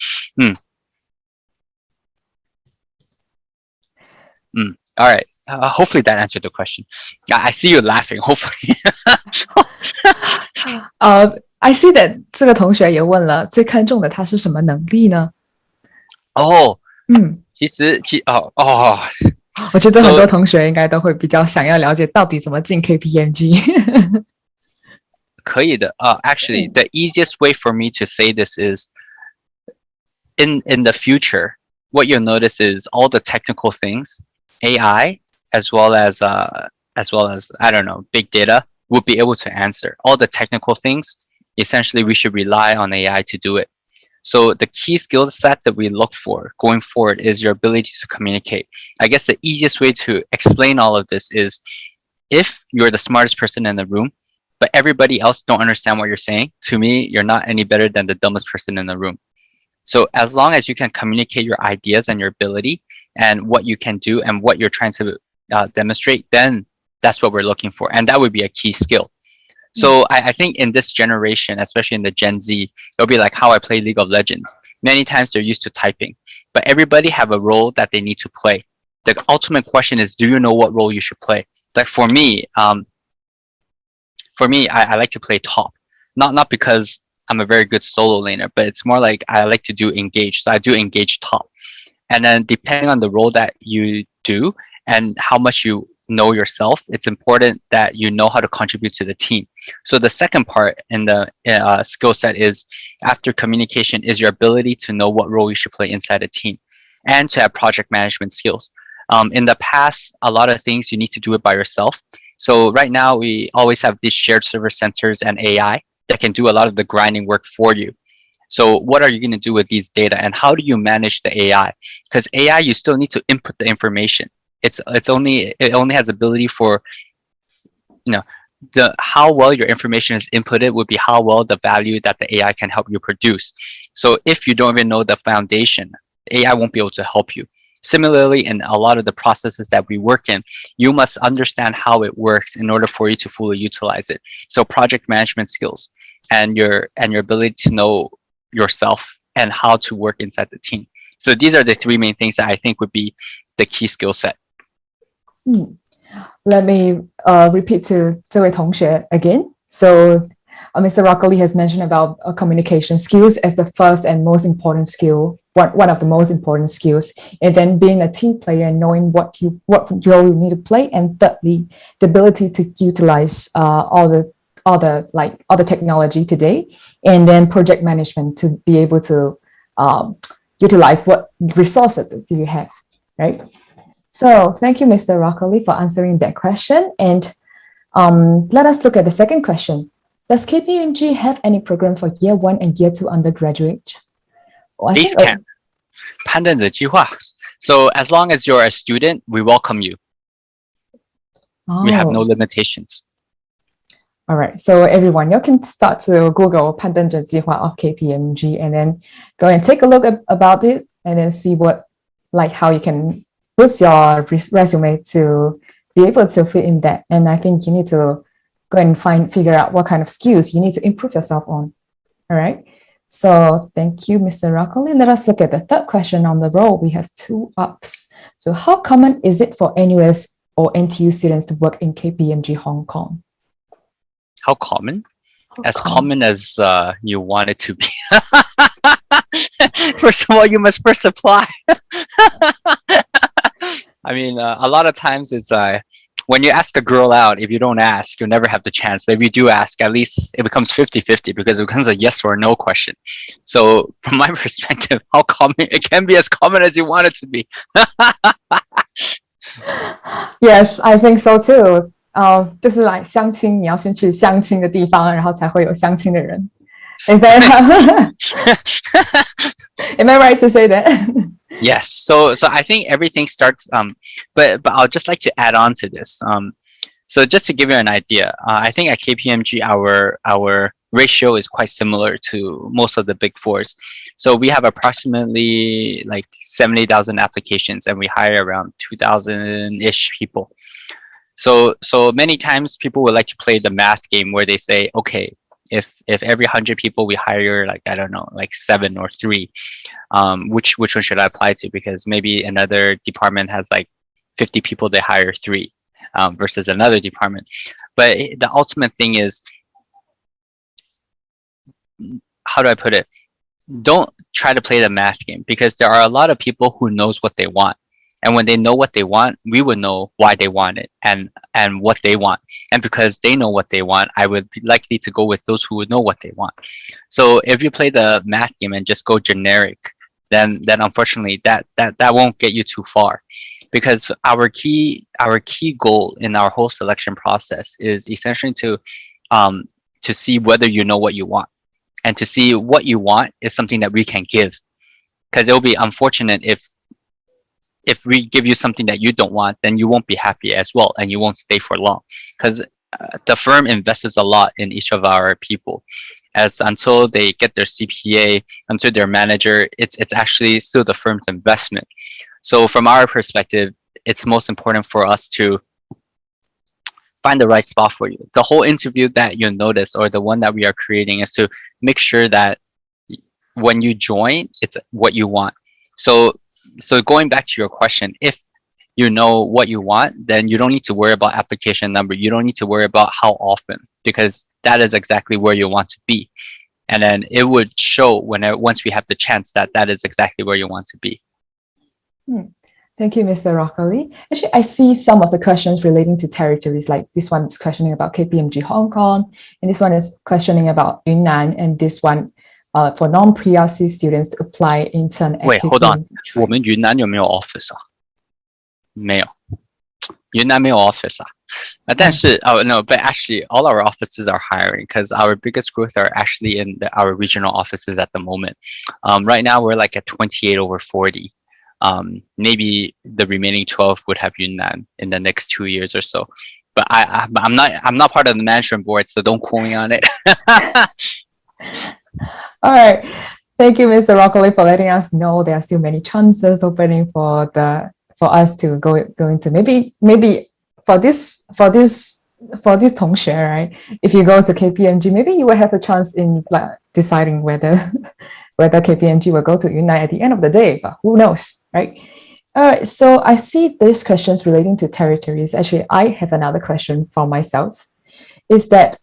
All right. Hopefully that answered the question. I see you laughing. Hopefully. I see that 这个同学也问了，最看重的他是什么能力呢？其实我觉得很多同学应该都会比较想要了解到底怎么进 KPMG。可以的。Actually, the easiest way for me to say this is in the future, what you'll notice is all the technical things, AI, as well as I don't know, big data will be able to answer all the technical things. Essentially, we should rely on AI to do it. So the key skill set that we look for going forward is your ability to communicate. I guess the easiest way to explain all of this is if you're the smartest person in the room, but everybody else don't understand what you're saying, to me, you're not any better than the dumbest person in the room. So as long as you can communicate your ideas and your ability and what you can do and what you're trying to demonstrate, then that's what we're looking for. And that would be a key skill. So I think in this generation, especially in the Gen Z, it'll be like how I play League of Legends. Many times they're used to typing, but everybody have a role that they need to play. The ultimate question is, do you know what role you should play? Like for me, I like to play top, not because I'm a very good solo laner, but it's more like I like to do engage. So I do engage top. And then depending on the role that you do and how much you know yourself, it's important that you know how to contribute to the team. So the second part in the skill set is, after communication, is your ability to know what role you should play inside a team and to have project management skills. In the past, a lot of things you need to do it by yourself. So right now we always have these shared service centers and AI that can do a lot of the grinding work for you. So what are you going to do with these data and how do you manage the AI? Because AI, you still need to input the information. it only has ability for, you know, the how well your information is inputted would be how well the value that the AI can help you produce. So if you don't even know the foundation, AI won't be able to help you. Similarly, in a lot of the processes that we work in, you must understand how it works in order for you to fully utilize it. So project management skills and your ability to know yourself and how to work inside the team. So these are the three main things that I think would be the key skill set. Let me repeat to 这位同学 again. So Mr. Rockley has mentioned about communication skills as the first and most important skill, one of the most important skills, and then being a team player and knowing what role you need to play, and thirdly, the ability to utilize all the technology today, and then project management to be able to utilize what resources that you have, right? So thank you, Mr. Rockley, for answering that question. And let us look at the second question. Does KPMG have any program for year 1 and year 2 undergraduate? Base camp, 攀登者计划. So as long as you're a student, we welcome you. We have no limitations. All right, so everyone, you can start to Google 攀登者计划 of KPMG and then go and take a look about it and then see how you can boost your resume to be able to fit in that. And I think you need to go and figure out what kind of skills you need to improve yourself on. All right. So thank you, Mr. Rockley. Let us look at the third question on the roll. We have 2 ups. So how common is it for NUS or NTU students to work in KPMG Hong Kong? How common? As common as you want it to be. First of all, you must first apply. I mean, a lot of times it's when you ask a girl out, if you don't ask, you'll never have the chance. But if you do ask, at least it becomes 50-50 because it becomes a yes or no question. So from my perspective, how common it can be as common as you want it to be. Yes, I think so too. 就是来相亲，你要先去相亲的地方，然后才会有相亲的人。Is that am I right to say that? Yes. So I think everything starts. But I'll just like to add on to this. So just to give you an idea, I think at KPMG our ratio is quite similar to most of the big fours. So we have approximately like 70,000 applications, and we hire around 2,000-ish people. So many times people would like to play the math game where they say, okay, if every 100 people we hire, like, I don't know, like 7 or 3, which one should I apply to? Because maybe another department has like 50 people, they hire 3 versus another department. But the ultimate thing is, how do I put it? Don't try to play the math game, because there are a lot of people who knows what they want. And when they know what they want, we would know why they want it and what they want. And because they know what they want, I would be likely to go with those who would know what they want. So if you play the math game and just go generic, then unfortunately that won't get you too far. Because our key goal in our whole selection process is essentially to see whether you know what you want, and to see what you want is something that we can give. Because it will be unfortunate if we give you something that you don't want, then you won't be happy as well, and you won't stay for long. Because the firm invests a lot in each of our people, as until they get their CPA, until their manager, it's actually still the firm's investment. So from our perspective, it's most important for us to find the right spot for you. The whole interview that you'll notice, or the one that we are creating, is to make sure that when you join, it's what you want. So going back to your question, if you know what you want, then you don't need to worry about application number. You don't need to worry about how often, because that is exactly where you want to be. And then it would show once we have the chance that is exactly where you want to be. Thank you, Mr. Rockley. Actually, I see some of the questions relating to territories, like this one is questioning about KPMG Hong Kong, and this one is questioning about Yunnan, and this one for non-PRC students to apply intern at Wait, KPMG. hold on. 我们云南有没有 office 啊？没有，云南没有 office 啊。但是 no, but actually all our offices are hiring, because our biggest growth are actually in our regional offices at the moment. Right now we're like at 28 over 40. Maybe the remaining 12 would have Yunnan in the next 2 years or so. But I'm not part of the management board, so don't quote me on it. All right. Thank you, Mr. Roccoli, for letting us know there are still many chances opening for us to go into maybe for this 同学, right? If you go to KPMG, maybe you will have a chance in deciding whether KPMG will go to Yunnan at the end of the day, but who knows, right? All right, so I see these questions relating to territories. Actually, I have another question for myself. Is that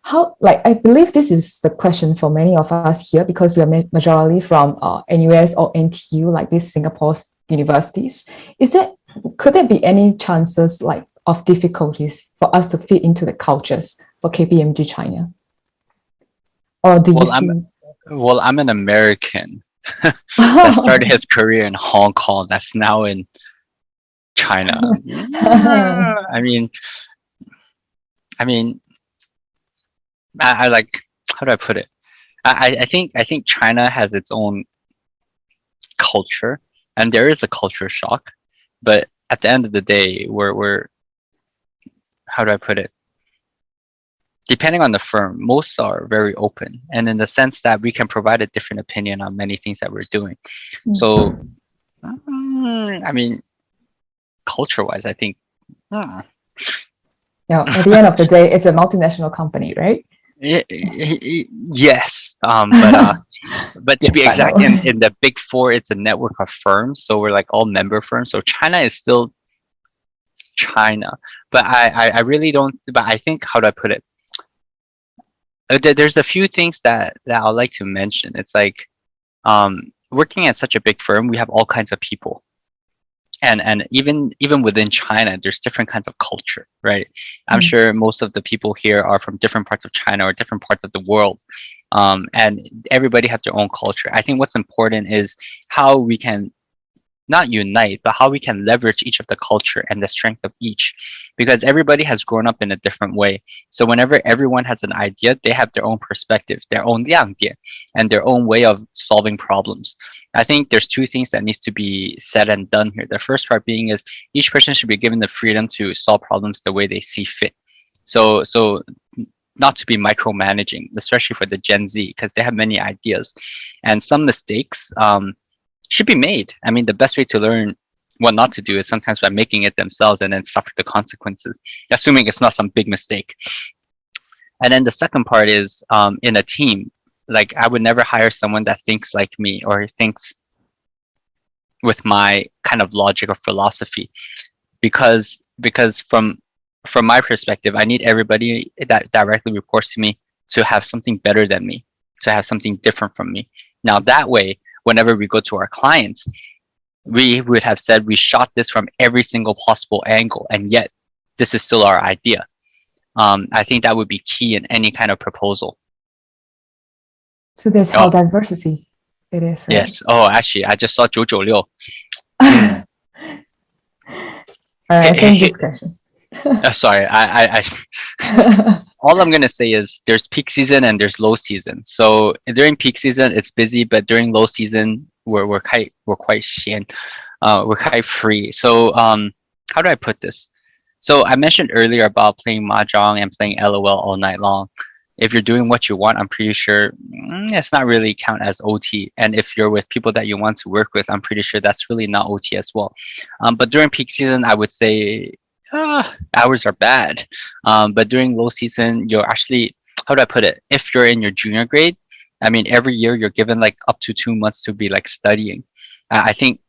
how, I believe this is the question for many of us here because we are majorly from NUS or NTU, like these Singapore universities. Could there be any chances of difficulties for us to fit into the cultures for KPMG China? Or do you see? I'm an American that started his career in Hong Kong. That's now in China. I mean, I like, how do I put it? I think China has its own culture, and there is a culture shock. But at the end of the day, we're how do I put it? Depending on the firm, most are very open, and in the sense that we can provide a different opinion on many things that we're doing. So, I mean, culture-wise, I think. At the end of the day, it's a multinational company, right? Yes, but to be exact, in the Big Four, it's a network of firms, so we're all member firms. So China is still China, but I really don't. But I think, how do I put it? There's a few things that I'd like to mention. It's working at such a big firm, we have all kinds of people. And even within China, there's different kinds of culture, right? I'm sure most of the people here are from different parts of China or different parts of the world. And everybody has their own culture. I think what's important is how we can not unite, but how we can leverage each of the culture and the strength of each, because everybody has grown up in a different way. So whenever everyone has an idea, they have their own perspective, their own 亮点, and their own way of solving problems. I think there's two things that needs to be said and done here. The first part being is each person should be given the freedom to solve problems the way they see fit. So not to be micromanaging, especially for the Gen Z, because they have many ideas, and some mistakes should be made. I mean, the best way to learn what not to do is sometimes by making it themselves and then suffer the consequences, assuming it's not some big mistake. And then the second part is in a team, I would never hire someone that thinks like me or thinks with my kind of logic or philosophy, because from my perspective, I need everybody that directly reports to me to have something better than me, to have something different from me. Now that way, whenever we go to our clients, we would have said we shot this from every single possible angle, and yet this is still our idea. I think that would be key in any kind of proposal. So that's how diversity it is, right? Yes. Oh, actually, I just saw 996. All right, thank this question. Sorry, I all I'm gonna say is there's peak season and there's low season. So during peak season, it's busy, but during low season, we're quite xian, we're quite free. So how do I put this? So I mentioned earlier about playing mahjong and playing LOL all night long. If you're doing what you want, I'm pretty sure it's not really count as OT. And if you're with people that you want to work with, I'm pretty sure that's really not OT as well. But during peak season, I would say hours are bad. But during low season, you're actually, how do I put it? If you're in your junior grade, I mean, every year you're given up to 2 months to be studying. I think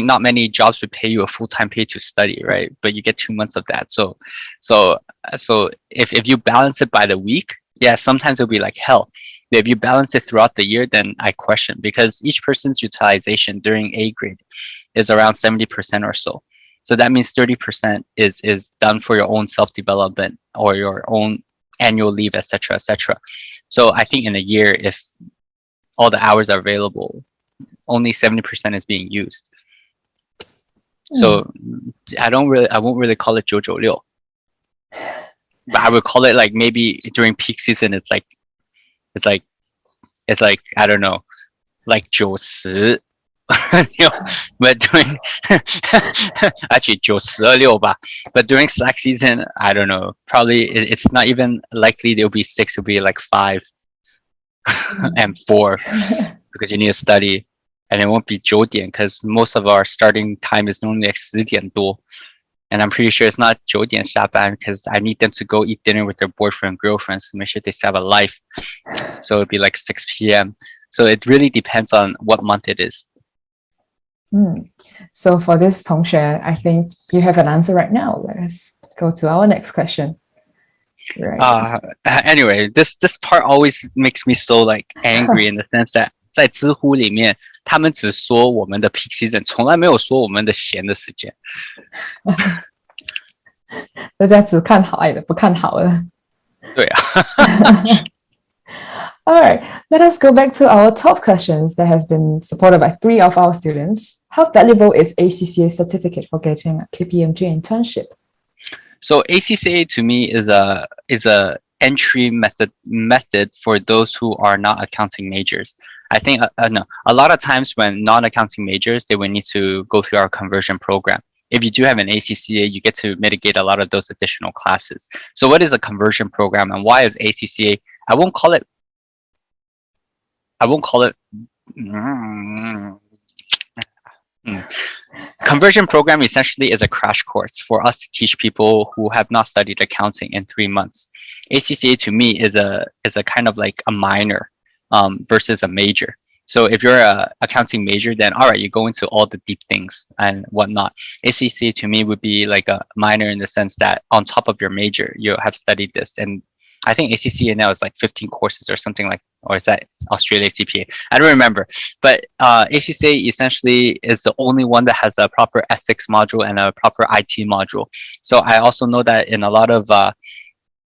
not many jobs would pay you a full-time pay to study, right? But you get 2 months of that. So if you balance it by the week, yeah, sometimes it'll be like hell. But if you balance it throughout the year, then I question, because each person's utilization during A grade is around 70% or so. So that means 30% is done for your own self-development or your own annual leave, etc., etc. So I think in a year, if all the hours are available, only 70% is being used. So I won't really call it 996. But I would call it maybe during peak season, it's like I don't know, 90. you know, but during actually 9、12吧, but during slack season, I don't know. Probably it's not even likely there'll be 6. It'll be like 5 and 4 because you need to study, and it won't be 9点 because most of our starting time is normally like 10点多. And I'm pretty sure it's not 9点下班 because I need them to go eat dinner with their boyfriend and girlfriends to make sure they still have a life. So it'd be like 6 p.m. So it really depends on what month it is. So for this 同学, I think you have an answer right now. Let us go to our next question. Right. Anyway, this part always makes me so like angry in the sense that 在知乎里面，他们只说我们的 peak season， 从来没有说我们的闲的时间。大家只看好的，不看好的。对啊。All right, let us go back to our top questions that has been supported by 3 of our students. How valuable is ACCA certificate for getting a KPMG internship? So ACCA to me is a entry method for those who are not accounting majors. I think no, a lot of times when non-accounting majors, they will need to go through our conversion program. If you do have an ACCA, you get to mitigate a lot of those additional classes. So what is a conversion program and why is ACCA? I won't call it. Conversion program essentially is a crash course for us to teach people who have not studied accounting in 3 months. ACCA to me is a kind of like a minor versus a major. So if you're a accounting major, then all right, you go into all the deep things and whatnot. ACCA to me would be like a minor in the sense that on top of your major, you have studied this. And I think ACCA now is like 15 courses or something like, or is that Australia CPA? I don't remember. But ACCA essentially is the only one that has a proper ethics module and a proper IT module. So I also know that in a lot of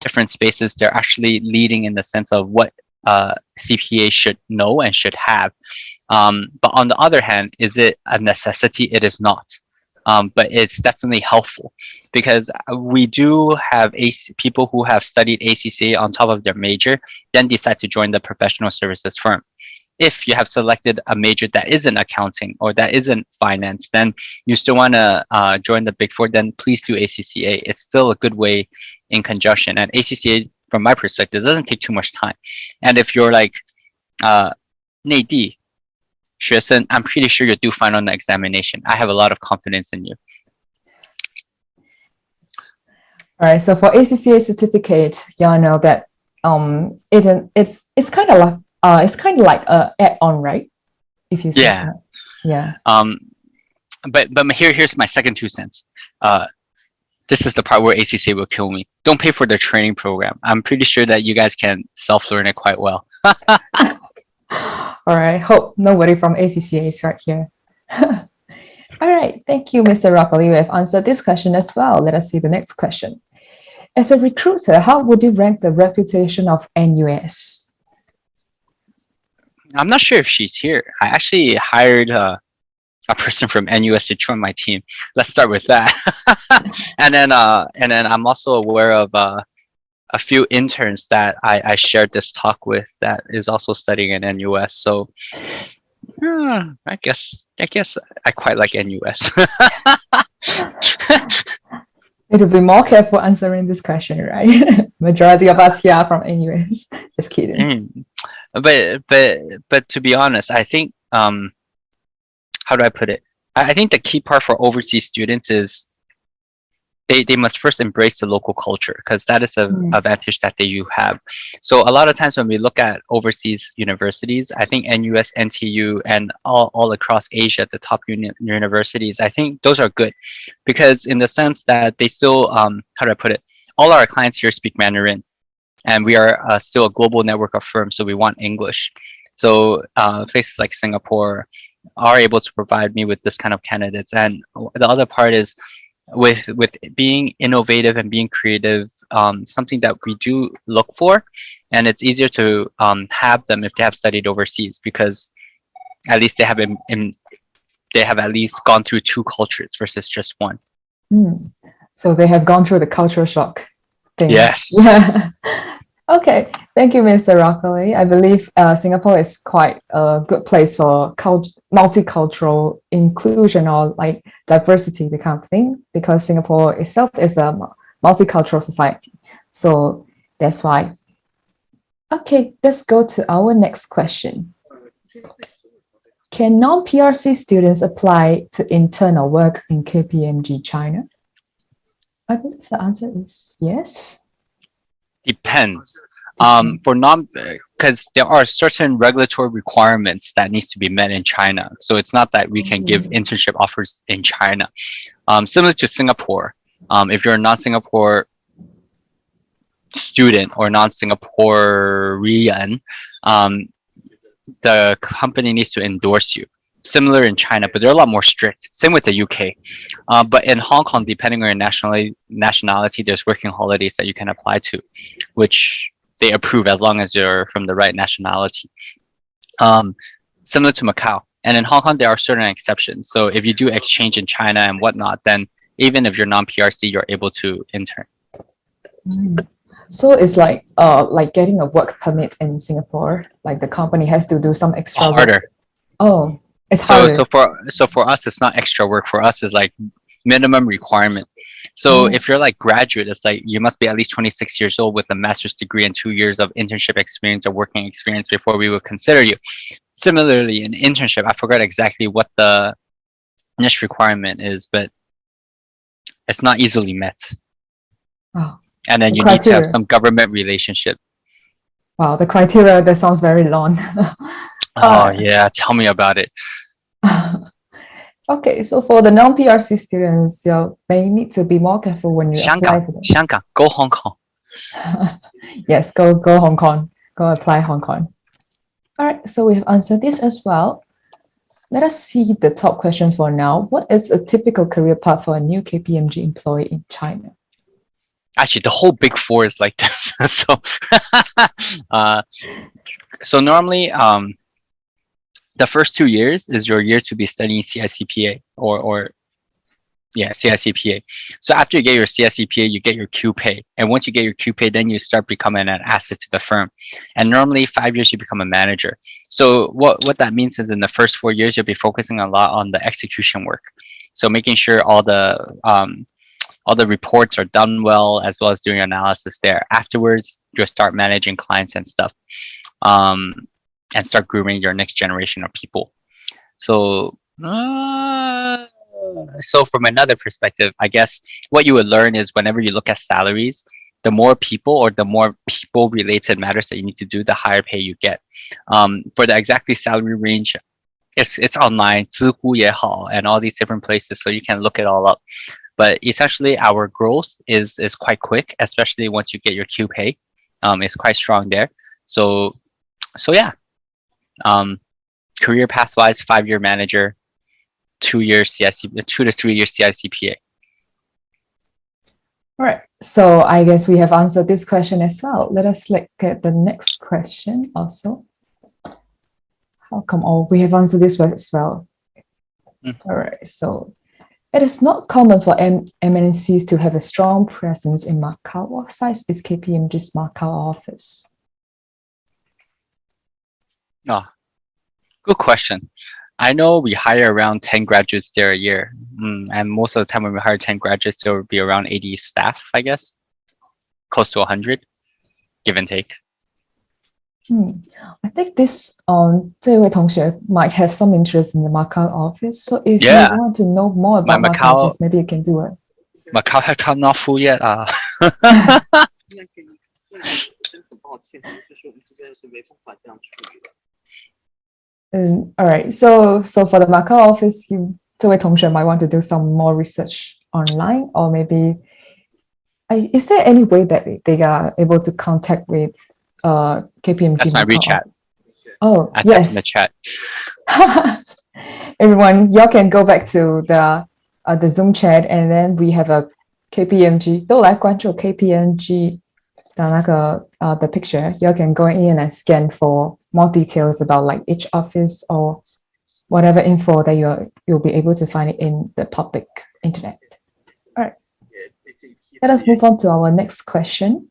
different spaces, they're actually leading in the sense of what CPA should know and should have. But on the other hand, is it a necessity? It is not. But it's definitely helpful because we do have people who have studied ACCA on top of their major, then decide to join the professional services firm. If you have selected a major that isn't accounting or that isn't finance, then you still want to join the Big Four, then please do ACCA. It's still a good way in conjunction. And ACCA, from my perspective, doesn't take too much time. And if you're like 内地学生, I'm pretty sure you'll do fine on the examination. I have a lot of confidence in you. All right, so for ACCA certificate, y'all know that it's kind of like a add-on, right? If you say Yeah. that. Yeah. But here's my second 2 cents. This is the part where ACCA will kill me. Don't pay for the training program. I'm pretty sure that you guys can self-learn it quite well. All right, hope nobody from ACCA is right here. All right, thank you, Mr. Rockley. You have answered this question as well. Let us see the next question. As a recruiter, how would you rank the reputation of NUS? I'm not sure if she's here. I actually hired a person from NUS to join my team. Let's start with that. and then I'm also aware of a few interns that I shared this talk with that is also studying in NUS. So I guess I quite like NUS. Need to be more careful answering this question, right? Majority of us here are from NUS. Just kidding. But to be honest, I think how do I put it? I think the key part for overseas students is they must first embrace the local culture because that is an advantage that they do have. So a lot of times when we look at overseas universities, I think NUS, NTU, and all across Asia, the top universities, I think those are good because in the sense that they still, how do I put it? All our clients here speak Mandarin and we are still a global network of firms, so we want English. So places like Singapore are able to provide me with this kind of candidates. And the other part is with being innovative and being creative, something that we do look for, and it's easier to have them if they have studied overseas because at least they have at least gone through 2 cultures versus just one. So they have gone through the cultural shock thing. Yes. Yeah. Okay, thank you, Mr. Rockley. I believe Singapore is quite a good place for multicultural inclusion or like diversity, the kind of thing, because Singapore itself is a multicultural society. So that's why. Okay, let's go to our next question. Can non-PRC students apply to intern or work in KPMG China? I believe the answer is yes. Depends. For because there are certain regulatory requirements that needs to be met in China. So it's not that we can give internship offers in China. Similar to Singapore, if you're a non-Singapore student or non-Singaporean, the company needs to endorse you. Similar in China, but they're a lot more strict. Same with the UK. But in Hong Kong, depending on your nationality, there's working holidays that you can apply to, which they approve as long as you're from the right nationality. Similar to Macau. And in Hong Kong, there are certain exceptions. So if you do exchange in China and whatnot, then even if you're non-PRC, you're able to intern. So it's like getting a work permit in Singapore. Like the company has to do some extra work. Harder. Oh, it's harder. So for us, it's not extra work. For us, it's like minimum requirement. So if you're like graduate, it's like you must be at least 26 years old with a master's degree and 2 years of internship experience or working experience before we would consider you. Similarly, in internship, I forgot exactly what the niche requirement is, but it's not easily met. Oh, and then you need to have some government relationship. Wow, the criteria, that sounds very long. Oh yeah, tell me about it. Okay, so for the non-PRC students, they need to be more careful when you apply for them. 香港, go Hong Kong. Yes, go Hong Kong, go apply Hong Kong. All right, so we have answered this as well. Let us see the top question for now. What is a typical career path for a new KPMG employee in China? Actually, the whole Big Four is like this. So normally, the first 2 years is your year to be studying CICPA CICPA. So after you get your CICPA, you get your QPay. And once you get your QPay, then you start becoming an asset to the firm. And normally 5 years, you become a manager. So what that means is in the first 4 years, you'll be focusing a lot on the execution work. So making sure all the reports are done well, as well as doing analysis there. Afterwards, you'll start managing clients and stuff. And start grooming your next generation of people. So from another perspective, I guess what you would learn is whenever you look at salaries, the more people or the more people related matters that you need to do, the higher pay you get. For the exactly salary range, it's online, Zhihu 也好, and all these different places, so you can look it all up. But essentially, our growth is quite quick, especially once you get your QPay. It's quite strong there. So yeah. Career path-wise, 5-year manager, 2 to 3 year CICPA. All right. So I guess we have answered this question as well. Let us look at the next question also. How come? Oh, we have answered this one as well. All right. So it is not common for MNCs to have a strong presence in Macau. What size is KPMG's Macau office? Good question. I know we hire around 10 graduates there a year. And most of the time when we hire 10 graduates, there will be around 80 staff, I guess. Close to 100, give and take. I think this 这位同学 might have some interest in the Macau office. So if you want to know more about Macau office, maybe you can do it. Macau have not full yet. All right. So for the Macau office, 这位同学 might want to do some more research online, or maybe is there any way that they are able to contact with KPMG? That's my WeChat. Oh, yes. In the chat. Everyone, y'all can go back to the Zoom chat, and then we have a KPMG. 都来关注 KPMG 的那个the picture. Y'all can go in and scan for more details about like each office or whatever info that you'll be able to find it in the public internet. All right. Let us move on to our next question.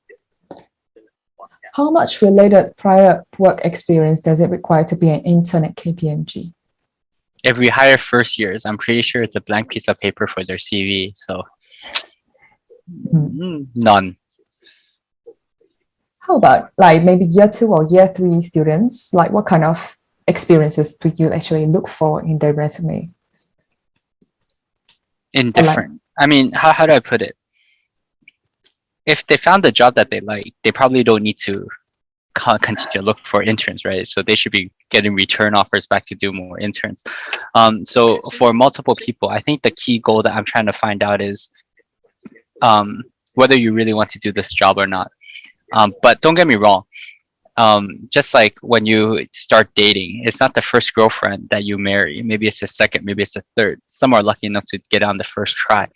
how much related prior work experience does it require to be an intern at KPMG? If we hire first years, I'm pretty sure it's a blank piece of paper for their CV. So none. How about like maybe year 2 or year 3 students? Like what kind of experiences do you actually look for in their resume? Indifferent. I mean, how do I put it? If they found the job that they like, they probably don't need to continue to look for interns, right? So they should be getting return offers back to do more interns. So for multiple people, I think the key goal that I'm trying to find out is whether you really want to do this job or not. But don't get me wrong. Just like when you start dating, it's not the first girlfriend that you marry. Maybe it's the second, maybe it's the third. Some are lucky enough to get on the first try.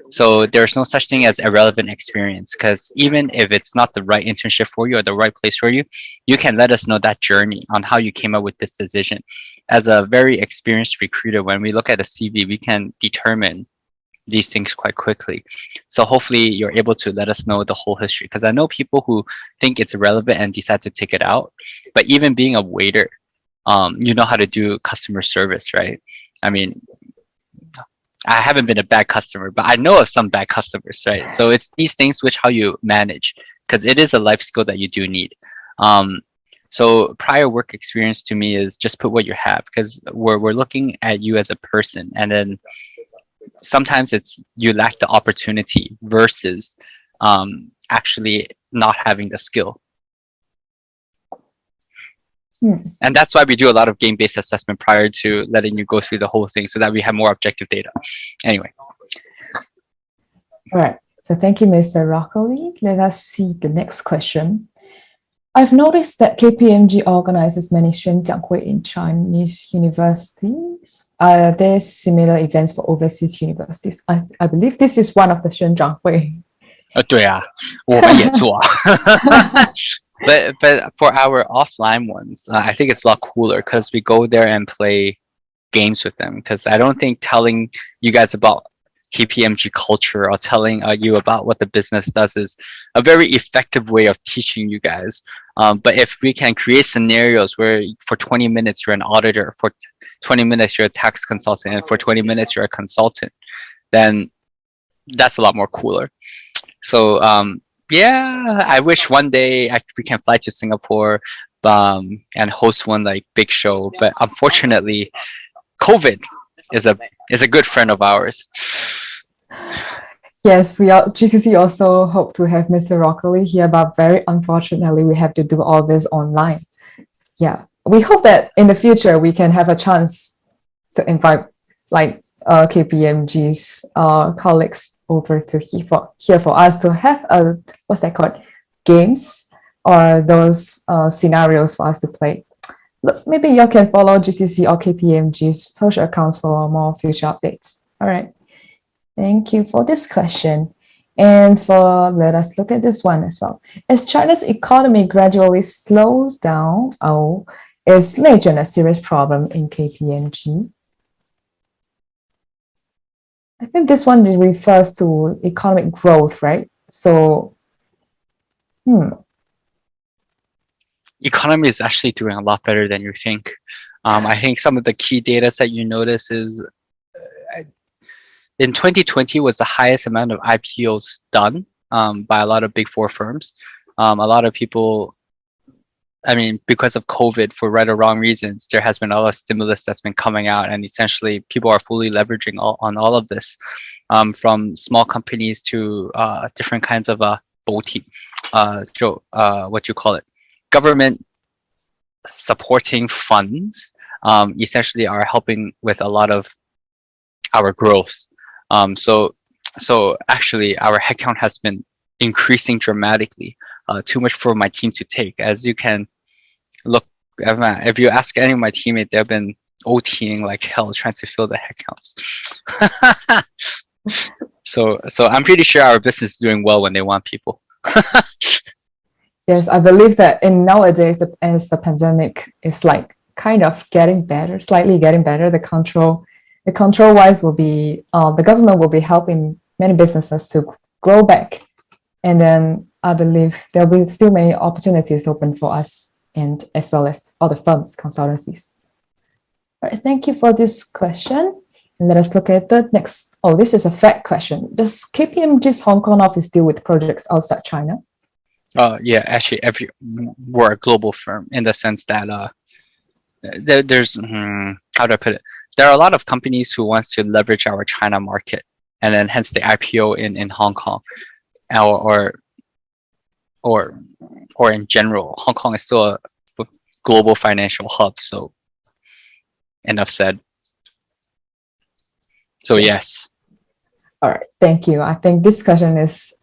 So there's no such thing as irrelevant experience, because even if it's not the right internship for you or the right place for you, you can let us know that journey on how you came up with this decision. As a very experienced recruiter, when we look at a CV, we can determine these things quite quickly. So hopefully you're able to let us know the whole history, because I know people who think it's irrelevant and decide to take it out. But even being a waiter, you know how to do customer service, right? I mean, I haven't been a bad customer, but I know of some bad customers, right? So it's these things which how you manage, because it is a life skill that you do need. So prior work experience to me is just put what you have, because we're looking at you as a person, and then sometimes it's you lack the opportunity versus actually not having the skill. And that's why we do a lot of game-based assessment prior to letting you go through the whole thing, so that we have more objective data. Anyway. All right. So thank you, Mr. Rockley. Let us see the next question. I've noticed that KPMG organizes many 宣讲会 in Chinese universities. Are there similar events for overseas universities? I believe this is one of the 宣讲会. 对啊，我们也做啊。But for our offline ones, I think it's a lot cooler because we go there and play games with them. Because I don't think telling you guys about KPMG culture or telling you about what the business does is a very effective way of teaching you guys. But if we can create scenarios where for 20 minutes you're an auditor, for 20 minutes you're a tax consultant, and for 20 minutes you're a consultant, then that's a lot more cooler. So yeah, I wish one day we can fly to Singapore and host one like big show. But unfortunately, COVID is a good friend of ours. Yes, GCC also hope to have Mr. Rockley here, but very unfortunately, we have to do all this online. Yeah, we hope that in the future we can have a chance to invite like KPMG's colleagues over to here for us to have what's that called, games or those scenarios for us to play. Look, maybe you can follow GCC or KPMG's social accounts for more future updates. All right. Thank you for this question. And let us look at this one as well. As China's economy gradually slows down, is 内卷 a serious problem in KPMG? I think this one refers to economic growth, right? So, Economy is actually doing a lot better than you think. I think some of the key data that you notice is in 2020 was the highest amount of IPOs done by a lot of big four firms. A lot of people, I mean, because of COVID, for right or wrong reasons, there has been a lot of stimulus that's been coming out, and essentially people are fully leveraging on all of this, from small companies to different kinds of boutique, what you call it, government supporting funds, essentially are helping with a lot of our growth. So actually our headcount has been increasing dramatically, too much for my team to take. As you can look, if you ask any of my teammates, they've been OTing like hell trying to fill the headcounts. So I'm pretty sure our business is doing well when they want people. Yes, I believe that nowadays, as the pandemic is like kind of getting better, slightly getting better, the control wise will be, the government will be helping many businesses to grow back. And then I believe there will be still many opportunities open for us and as well as other firms, consultancies. All right, thank you for this question. And let us look at the next. Oh, this is a fact question. Does KPMG's Hong Kong office deal with projects outside China? Yeah, actually, we're a global firm in the sense that there's how do I put it? There are a lot of companies who wants to leverage our China market, and then hence the IPO in Hong Kong, or in general, Hong Kong is still a global financial hub. So, enough said. So yes. All right, thank you. I think this question is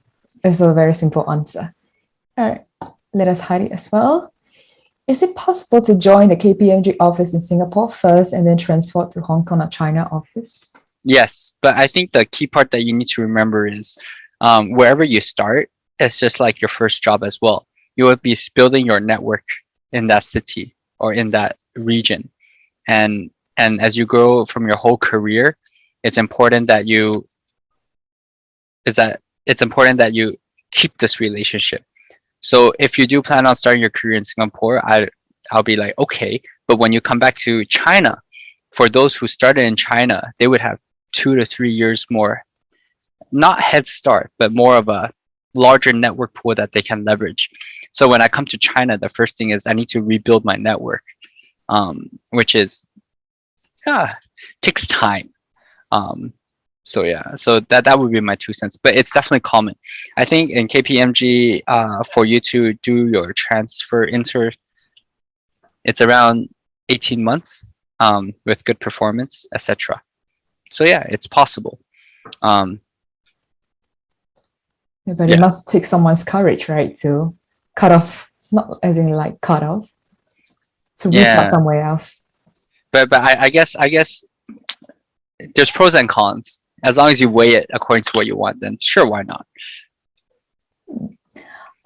a very simple answer. All right, let us hide it as well. Is it possible to join the KPMG office in Singapore first and then transfer to Hong Kong or China office? Yes, but I think the key part that you need to remember is wherever you start, it's just like your first job as well. You will be building your network in that city or in that region. And as you grow from your whole career, it's important that you keep this relationship. So if you do plan on starting your career in Singapore, I'll be like, okay, but when you come back to China, for those who started in China, they would have 2 to 3 years more, not head start, but more of a larger network pool that they can leverage. So when I come to China, the first thing is I need to rebuild my network, which is takes time. So yeah, so that would be my 2 cents, but it's definitely common. I think in KPMG, for you to do your transfer it's around 18 months with good performance, etc. So yeah, it's possible. But it must take someone's courage, right, to cut off, not as in like cut off, to restart somewhere else. But I guess there's pros and cons. As long as you weigh it according to what you want, then sure, why not?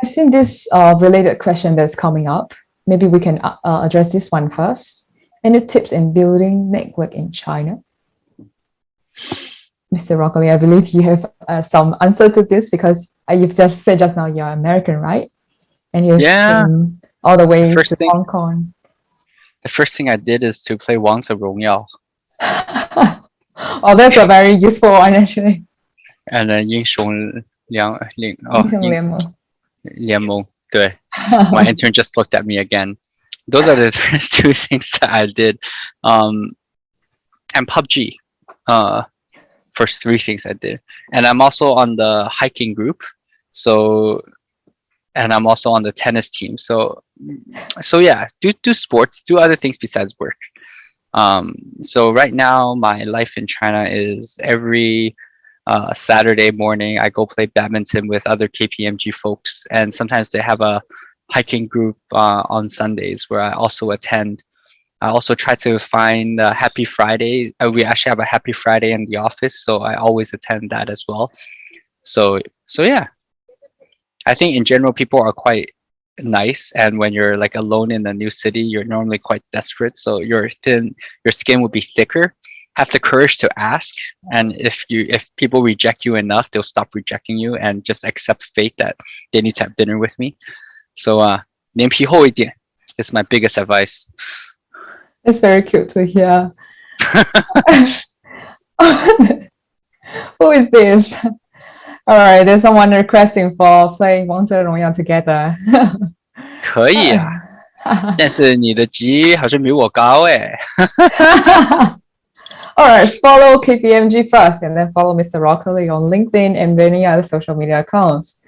I've seen this related question that's coming up. Maybe we can address this one first. Any tips in building network in China? Mr. Rockley, I believe you have some answer to this because you've just said just now you're American, right? And you've been all the way to Hong Kong. The first thing I did is to play 王者荣耀. Oh, that's a very useful one actually. And then 英雄联盟, 对. My intern just looked at me again. Those are the 2 things that I did. And PUBG. First 3 things I did. And I'm also on the hiking group. And I'm also on the tennis team. So yeah, do sports, do other things besides work. So right now, my life in China is every Saturday morning, I go play badminton with other KPMG folks. And sometimes they have a hiking group on Sundays where I also attend. I also try to find Happy Friday. We actually have a Happy Friday in the office, so I always attend that as well. So yeah, I think in general, people are quite nice, and when you're like alone in a new city, you're normally quite desperate, so your skin will be thicker. Have the courage to ask, and if people reject you enough, they'll stop rejecting you and just accept fate that they need to have dinner with me. So 脸皮厚一点 is my biggest advice. It's very cute to hear. Who is this? All right, there's someone requesting for playing 王者荣耀 together. 可以啊，但是你的级好像比我高哎。All right, follow KPMG first and then follow Mr. Rockley on LinkedIn and many other social media accounts.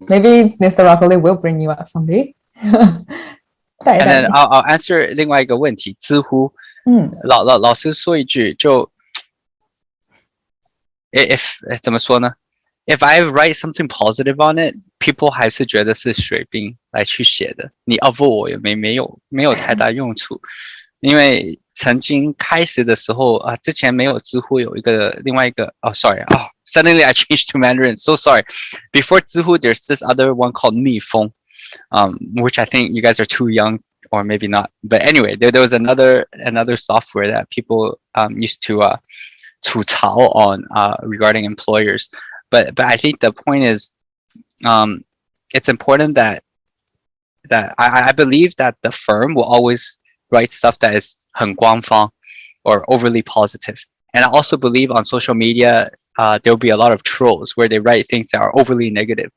Maybe Mr. Rockley will bring you up someday. And then I'll answer 另外一个问题，知乎。老实说一句，就 怎么说呢？ If I write something positive on it, people 还是觉得是水兵来去写的。你 avoid 我也没有太大用处，因为曾经开始的时候之前没有知乎有另外一个suddenly I changed to Mandarin. So sorry. Before 知乎, there's this other one called 蜜蜂. Which I think you guys are too young, or maybe not. But anyway, there was another software that people used to 吐槽 on regarding employers. But I think the point is, it's important that I believe that the firm will always write stuff that is 很官方 or overly positive. And I also believe on social media, there'll be a lot of trolls where they write things that are overly negative.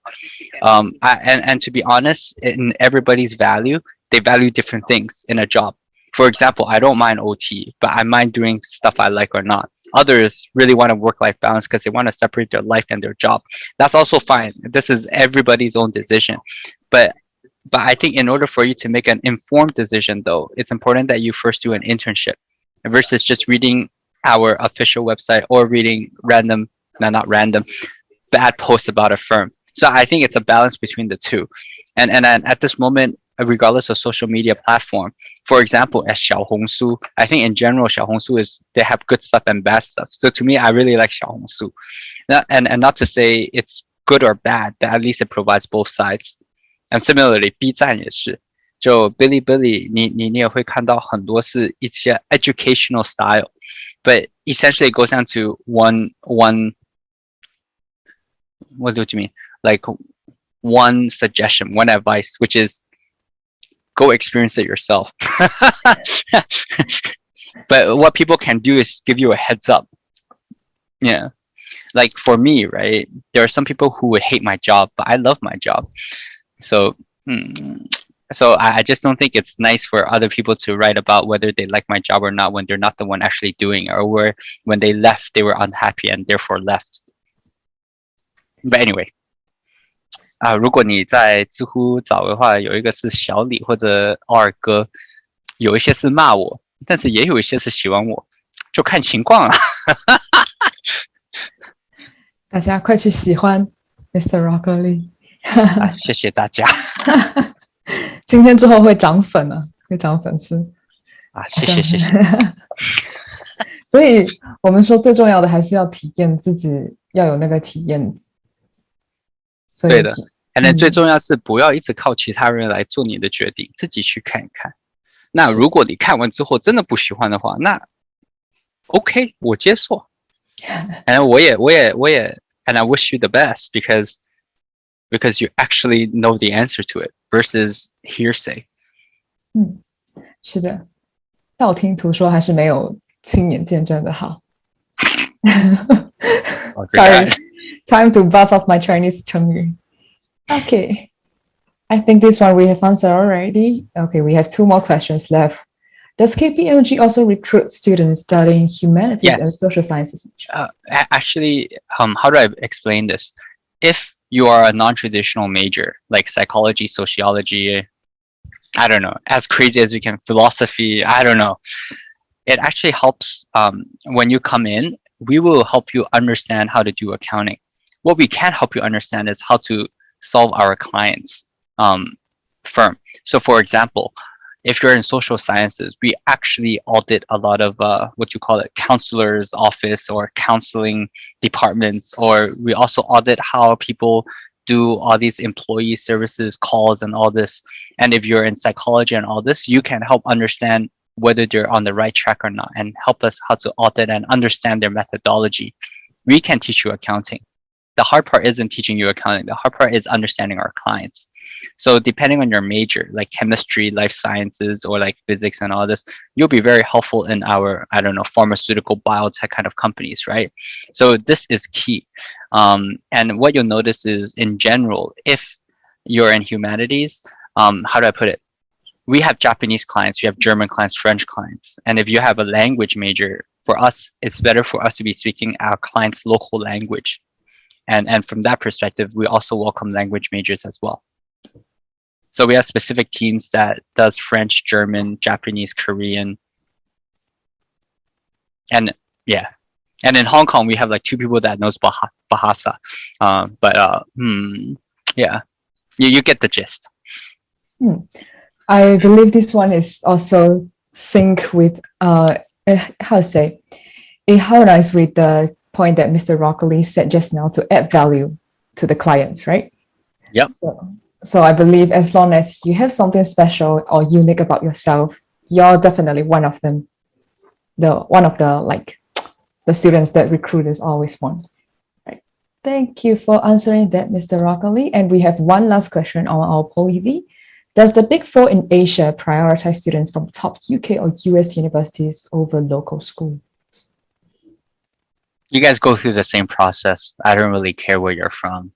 And to be honest, in everybody's value, they value different things in a job. For example, I don't mind OT, but I mind doing stuff I like or not. Others really want a work-life balance because they want to separate their life and their job. That's also fine. This is everybody's own decision. But I think in order for you to make an informed decision, though, it's important that you first do an internship versus just reading our official website or reading not random, bad posts about a firm. So I think it's a balance between the two. And at this moment, regardless of social media platform, for example, as Xiaohongshu, I think in general, Xiaohongshu they have good stuff and bad stuff. So to me, I really like Xiaohongshu. And not to say it's good or bad, but at least it provides both sides. And similarly, B 站也是，就 Bilibili 你也会看到很多是一些 educational style, but essentially it goes down to one. What do you mean? Like one suggestion, one advice, which is go experience it yourself. But what people can do is give you a heads up. Yeah. Like for me, right? There are some people who would hate my job, but I love my job. So I just don't think it's nice for other people to write about whether they like my job or not when they're not the one actually doing it, or when they left, they were unhappy and therefore left. But anyway, 如果你在知乎找的话，有一个是小李或者二哥，有一些是骂我，但是也有一些是喜欢我，就看情况啊。大家快去喜欢 Mr. Broccoli。谢谢大家。今天之后会涨粉啊，会涨粉丝啊，谢谢。所以我们说最重要的还是要体验自己，要有那个体验。对的，最重要是不要一直靠其他人来做你的决定，自己去看一看。那如果你看完之后真的不喜欢的话，那 OK， 我接受。And 我也 and I wish you the best because you actually know the answer to it versus hearsay. 是的，道听途说还是没有亲眼见证的好。Sorry, time to buff up my Chinese 成语。Okay, I think this one we have answered already. Okay, we have 2 more questions left. Does KPMG also recruit students studying humanities and social sciences? Actually, how do I explain this? If you are a non-traditional major like psychology, sociology, I don't know, as crazy as you can, philosophy, I don't know. It actually helps when you come in, we will help you understand how to do accounting. What we can't help you understand is how to solve our clients' firm. So for example, if you're in social sciences, we actually audit a lot of what you call it, counselor's office or counseling departments, or we also audit how people do all these employee services calls and all this. And if you're in psychology and all this, you can help understand whether they're on the right track or not and help us how to audit and understand their methodology. We can teach you accounting. The hard part isn't teaching you accounting. The hard part is understanding our clients. So depending on your major, like chemistry, life sciences, or like physics and all this, you'll be very helpful in our, I don't know, pharmaceutical, biotech kind of companies, right? So this is key. And what you'll notice is in general, if you're in humanities, how do I put it? We have Japanese clients, we have German clients, French clients. And if you have a language major, for us, it's better for us to be speaking our clients' local language. And from that perspective, we also welcome language majors as well. So we have specific teams that does French, German, Japanese, Korean. And yeah. And in Hong Kong, we have like 2 people that knows Bahasa. Yeah, you get the gist. I believe this one is also sync with, it harmonize with the point that Mr. Broccoli said just now, to add value to the clients, right? Yep. So I believe as long as you have something special or unique about yourself, you're definitely one of them. The students that recruiters always want, right? Thank you for answering that, Mr. Rockley. And we have one last question on our poll EV. Does the Big Four in Asia prioritize students from top UK or US universities over local schools? You guys go through the same process. I don't really care where you're from.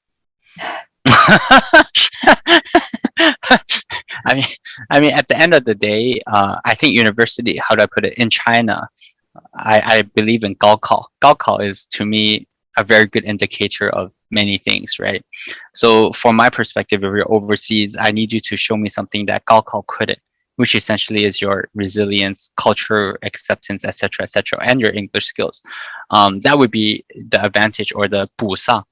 I mean, at the end of the day, I think university, how do I put it, in China, I believe in Gaokao. Gaokao is, to me, a very good indicator of many things, right? So from my perspective, if you're overseas, I need you to show me something that Gaokao couldn't, which essentially is your resilience, culture, acceptance, etc., and your English skills. That would be the advantage, or the 补上,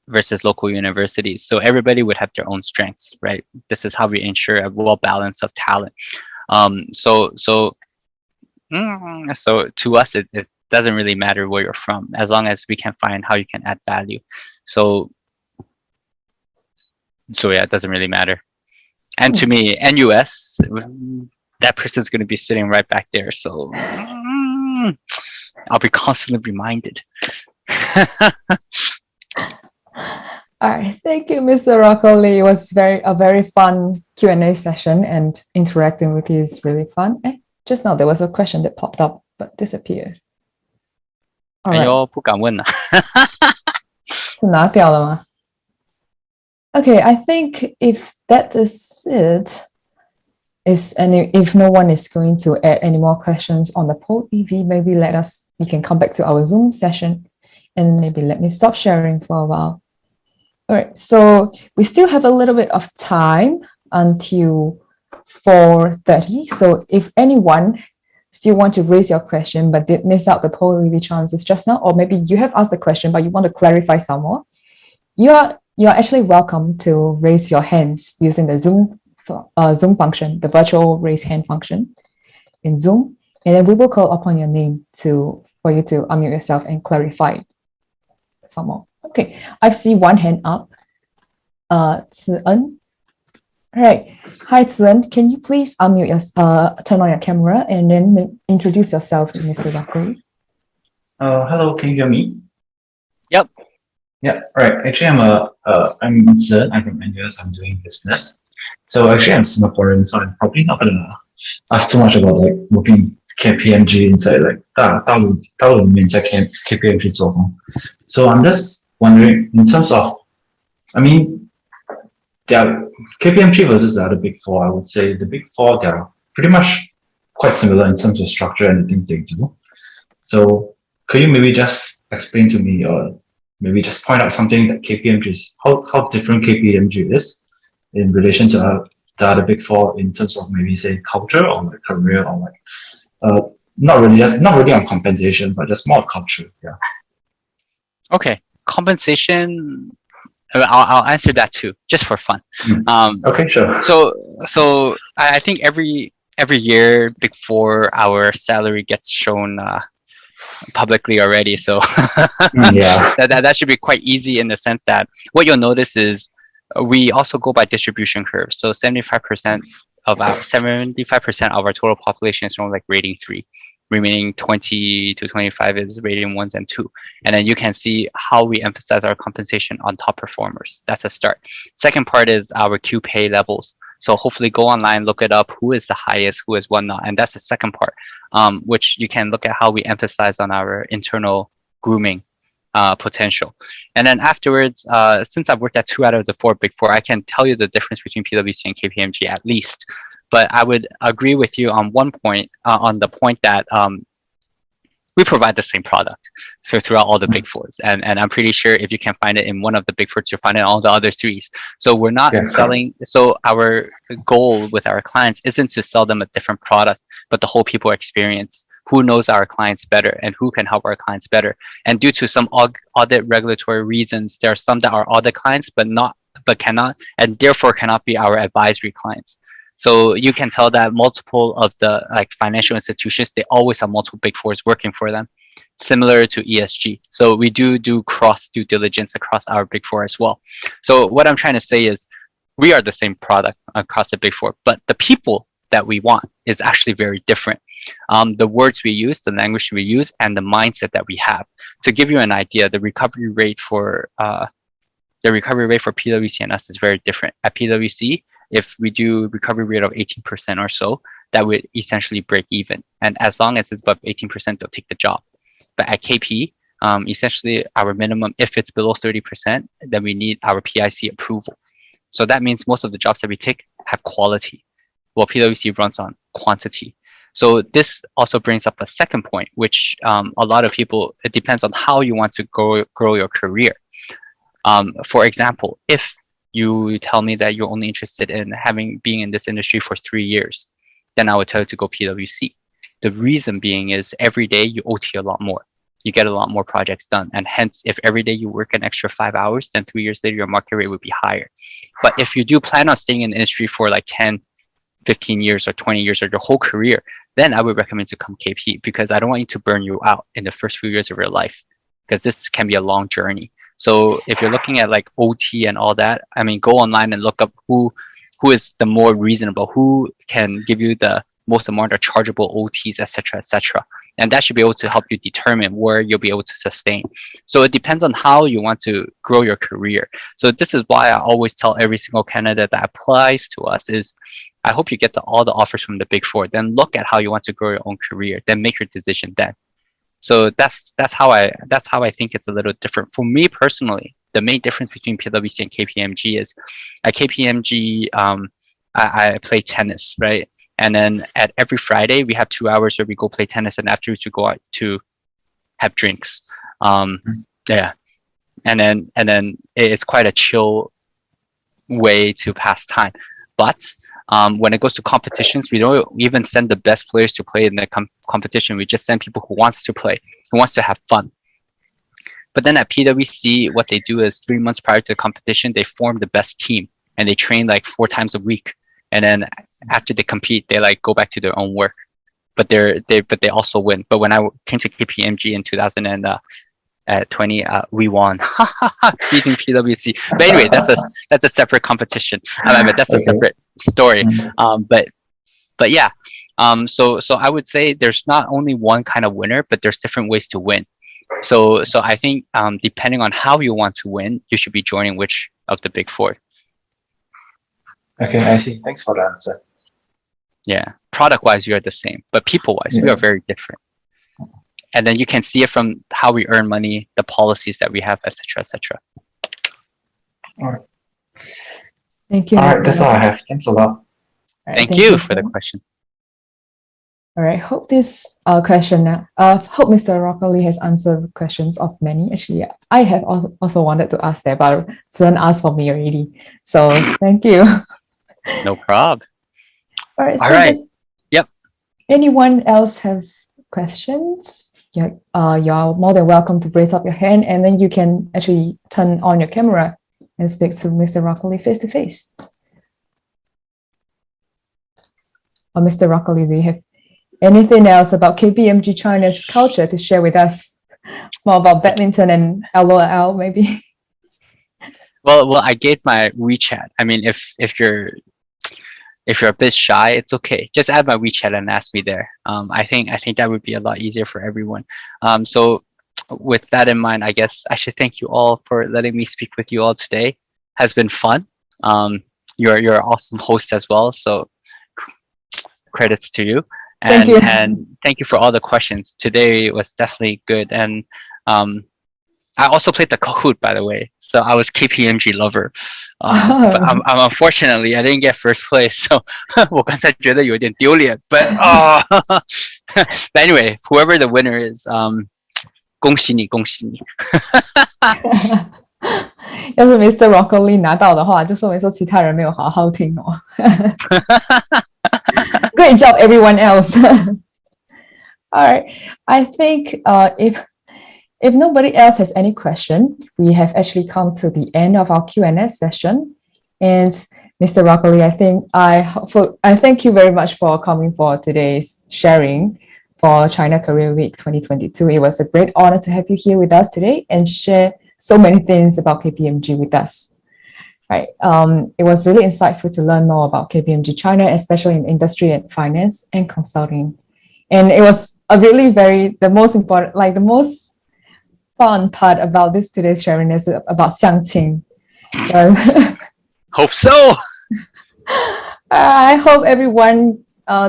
versus local universities. So everybody would have their own strengths, right? This is how we ensure a well balance of talent. So to us, it doesn't really matter where you're from, as long as we can find how you can add value. So yeah, it doesn't really matter. And to me, NUS, that person's going to be sitting right back there. So I'll be constantly reminded. All right, thank you, Mr. Rockley. It was a very fun Q&A session, and interacting with you is really fun. Just now there was a question that popped up but disappeared. All right. 哎呦，不敢问了。是拿掉了吗? Okay, I think if that is it, if no one is going to add any more questions on the poll EV, maybe we can come back to our Zoom session, and maybe let me stop sharing for a while. All right, so we still have a little bit of time until 4:30. So if anyone still want to raise your question but did miss out the poll EV chances just now, or maybe you have asked the question but you want to clarify some more, you're actually welcome to raise your hands using the Zoom function, the virtual raise hand function in Zoom, and then we will call upon your name for you to unmute yourself and clarify some more. Okay, I see one hand up. Tzu-en. All right. Hi, Tzu-en. Can you please unmute turn on your camera and then introduce yourself to Mr. Rockley? Hello, can you hear me? Yep. Yeah, right. Actually, I'm Tzu-en. I'm from NUS. I'm doing business. So actually, I'm Singaporean, so I'm probably not gonna ask too much about like working KPMG inside like 大陆里面在 KPMG 做工. So I'm just wondering, in terms of, I mean, KPMG versus the other Big Four, I would say the Big Four, they're pretty much quite similar in terms of structure and the things they do. So could you maybe just explain to me, or maybe just point out something that KPMG is, how different KPMG is in relation to the other Big Four in terms of maybe say culture or like career, or like not really on compensation, but just more of culture. Yeah. Okay, compensation. I'll answer that too, just for fun. Okay, sure. So I think every year, Big Four, our salary gets shown publicly already. So Yeah. that should be quite easy, in the sense that what you'll notice is we also go by distribution curve. So 75% of our total population is from like rating 3. Remaining 20 to 25 is rating 1s and 2. And then you can see how we emphasize our compensation on top performers. That's a start. Second part is our QPay levels. So hopefully go online, look it up, who is the highest, who is whatnot. And that's the second part, which you can look at how we emphasize on our internal grooming potential. And then afterwards, since I've worked at 2 out of the 4 Big Four, I can tell you the difference between PwC and KPMG at least. But I would agree with you on one point, on the point that we provide the same product throughout all the Big Fours. And I'm pretty sure if you can find it in one of the Big Fours, you'll find it in all the other 3s. So we're not selling. So our goal with our clients isn't to sell them a different product, but the whole people experience. Who knows our clients better and who can help our clients better. And due to some audit regulatory reasons, there are some that are audit clients, but cannot, and therefore cannot be our advisory clients. So you can tell that multiple of the like financial institutions, they always have multiple Big Fours working for them, similar to ESG. So we do cross due diligence across our Big Four as well. So what I'm trying to say is we are the same product across the Big Four, but the people that we want is actually very different. The words we use, the language we use, and the mindset that we have. To give you an idea, the recovery rate for PwC and us is very different. At PwC, if we do recovery rate of 18% or so, that would essentially break even. And as long as it's above 18%, they'll take the job. But at KP, essentially our minimum, if it's below 30%, then we need our PIC approval. So that means most of the jobs that we take have quality, while PwC runs on quantity. So this also brings up a second point, which a lot of people, it depends on how you want to grow your career. For example, if you tell me that you're only interested in being in this industry for 3 years, then I would tell you to go PwC. The reason being is every day you OT a lot more. You get a lot more projects done. And hence, if every day you work an extra 5 hours, then 3 years later, your market rate would be higher. But if you do plan on staying in the industry for like 10, 15 years or 20 years or your whole career, then I would recommend to come KP, because I don't want you to burn you out in the first few years of your life, because this can be a long journey. So if you're looking at like OT and all that, I mean, go online and look up who is the more reasonable, who can give you the most amount of chargeable OTs, etc., etc. And that should be able to help you determine where you'll be able to sustain. So it depends on how you want to grow your career. So this is why I always tell every single candidate that applies to us is, I hope you get all the offers from the Big Four. Then look at how you want to grow your own career. Then make your decision then. So that's how I think it's a little different. For me personally, the main difference between PwC and KPMG is at KPMG, I play tennis, right? And then at every Friday, we have 2 hours where we go play tennis, and afterwards we go out to have drinks. Yeah, and then it's quite a chill way to pass time. But when it goes to competitions, we don't even send the best players to play in the competition. We just send people who wants to play, who wants to have fun. But then at PwC, what they do is 3 months prior to the competition, they form the best team and they train like 4 times a week. And then after they compete, they like go back to their own work. But they also win. But when I came to KPMG in 2020, we won, beating PwC. But anyway, that's a separate competition. I mean, that's a separate story. But yeah, so I would say there's not only one kind of winner, but there's different ways to win. So I think depending on how you want to win, you should be joining which of the Big Four. Okay, I see. Thanks for the answer. Yeah, product-wise, we are the same, but people-wise, we are very different. And then you can see it from how we earn money, the policies that we have, etc., etc. All right. Thank you. All right, that's all I have. Thanks a lot. All right, Thank you for the question. All right, hope this question, hope Mr. Rockley has answered questions of many. Actually, I have also wanted to ask that, but Zhen asked for me already. So thank you. No problem. All right. All right. Yep. Anyone else have questions? Yeah, you're more than welcome to raise up your hand, and then you can actually turn on your camera and speak to Mr. Rockley face to face. Or Mr. Rockley, do you have anything else about KPMG China's culture to share with us? More about badminton and LOL, maybe? Well, I gave my WeChat. I mean, if you're a bit shy, it's okay. Just add my WeChat and ask me there. I think that would be a lot easier for everyone. So with that in mind, I guess I should thank you all for letting me speak with you all today. Has been fun. You're an awesome host as well. So credits to you. Thank you. And thank you for all the questions. Today was definitely good. And I also played the Kahoot, by the way. So I was KPMG lover. But unfortunately, I didn't get first place. So 我刚才觉得有点丢脸. But but anyway, whoever the winner is, 恭喜你，恭喜你。要是 Mr. Rockley 拿到的话，就说明说其他人没有好好听哦。Great job, everyone else. All right. I think if nobody else has any question, we have actually come to the end of our Q&A session. And Mr. Rockley, I thank you very much for coming for today's sharing for China Career Week 2022. It was a great honor to have you here with us today and share so many things about KPMG with us. Right. It was really insightful to learn more about KPMG China, especially in industry and finance and consulting. And it was a really the most important, like the most fun part about this today's sharing is about Xiangqing. Hope so. I hope everyone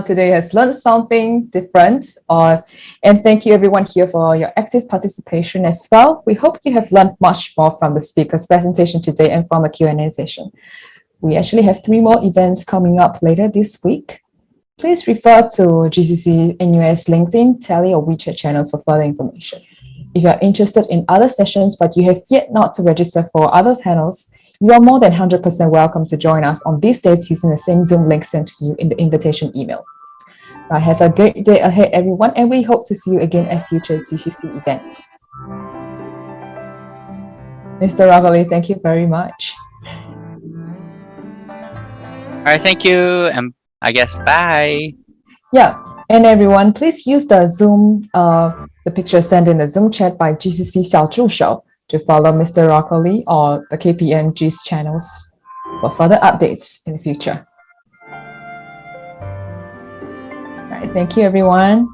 today has learned something different. And thank you everyone here for your active participation as well. We hope you have learned much more from the speaker's presentation today and from the Q&A session. We actually have 3 more events coming up later this week. Please refer to GCC NUS LinkedIn, Tele, or WeChat channels for further information. If you are interested in other sessions but you have yet not to register for other panels, you are more than 100% welcome to join us on these days using the same Zoom link sent to you in the invitation email. Right, have a great day ahead, everyone, and we hope to see you again at future GCC events. Mr. Ragoli, thank you very much. All right, thank you, and I guess bye. Yeah, and everyone, please use the Zoom, the picture sent in the Zoom chat by GCC 小助手 to follow Mr. Rockley or the KPMG's channels for further updates in the future. All right, thank you, everyone.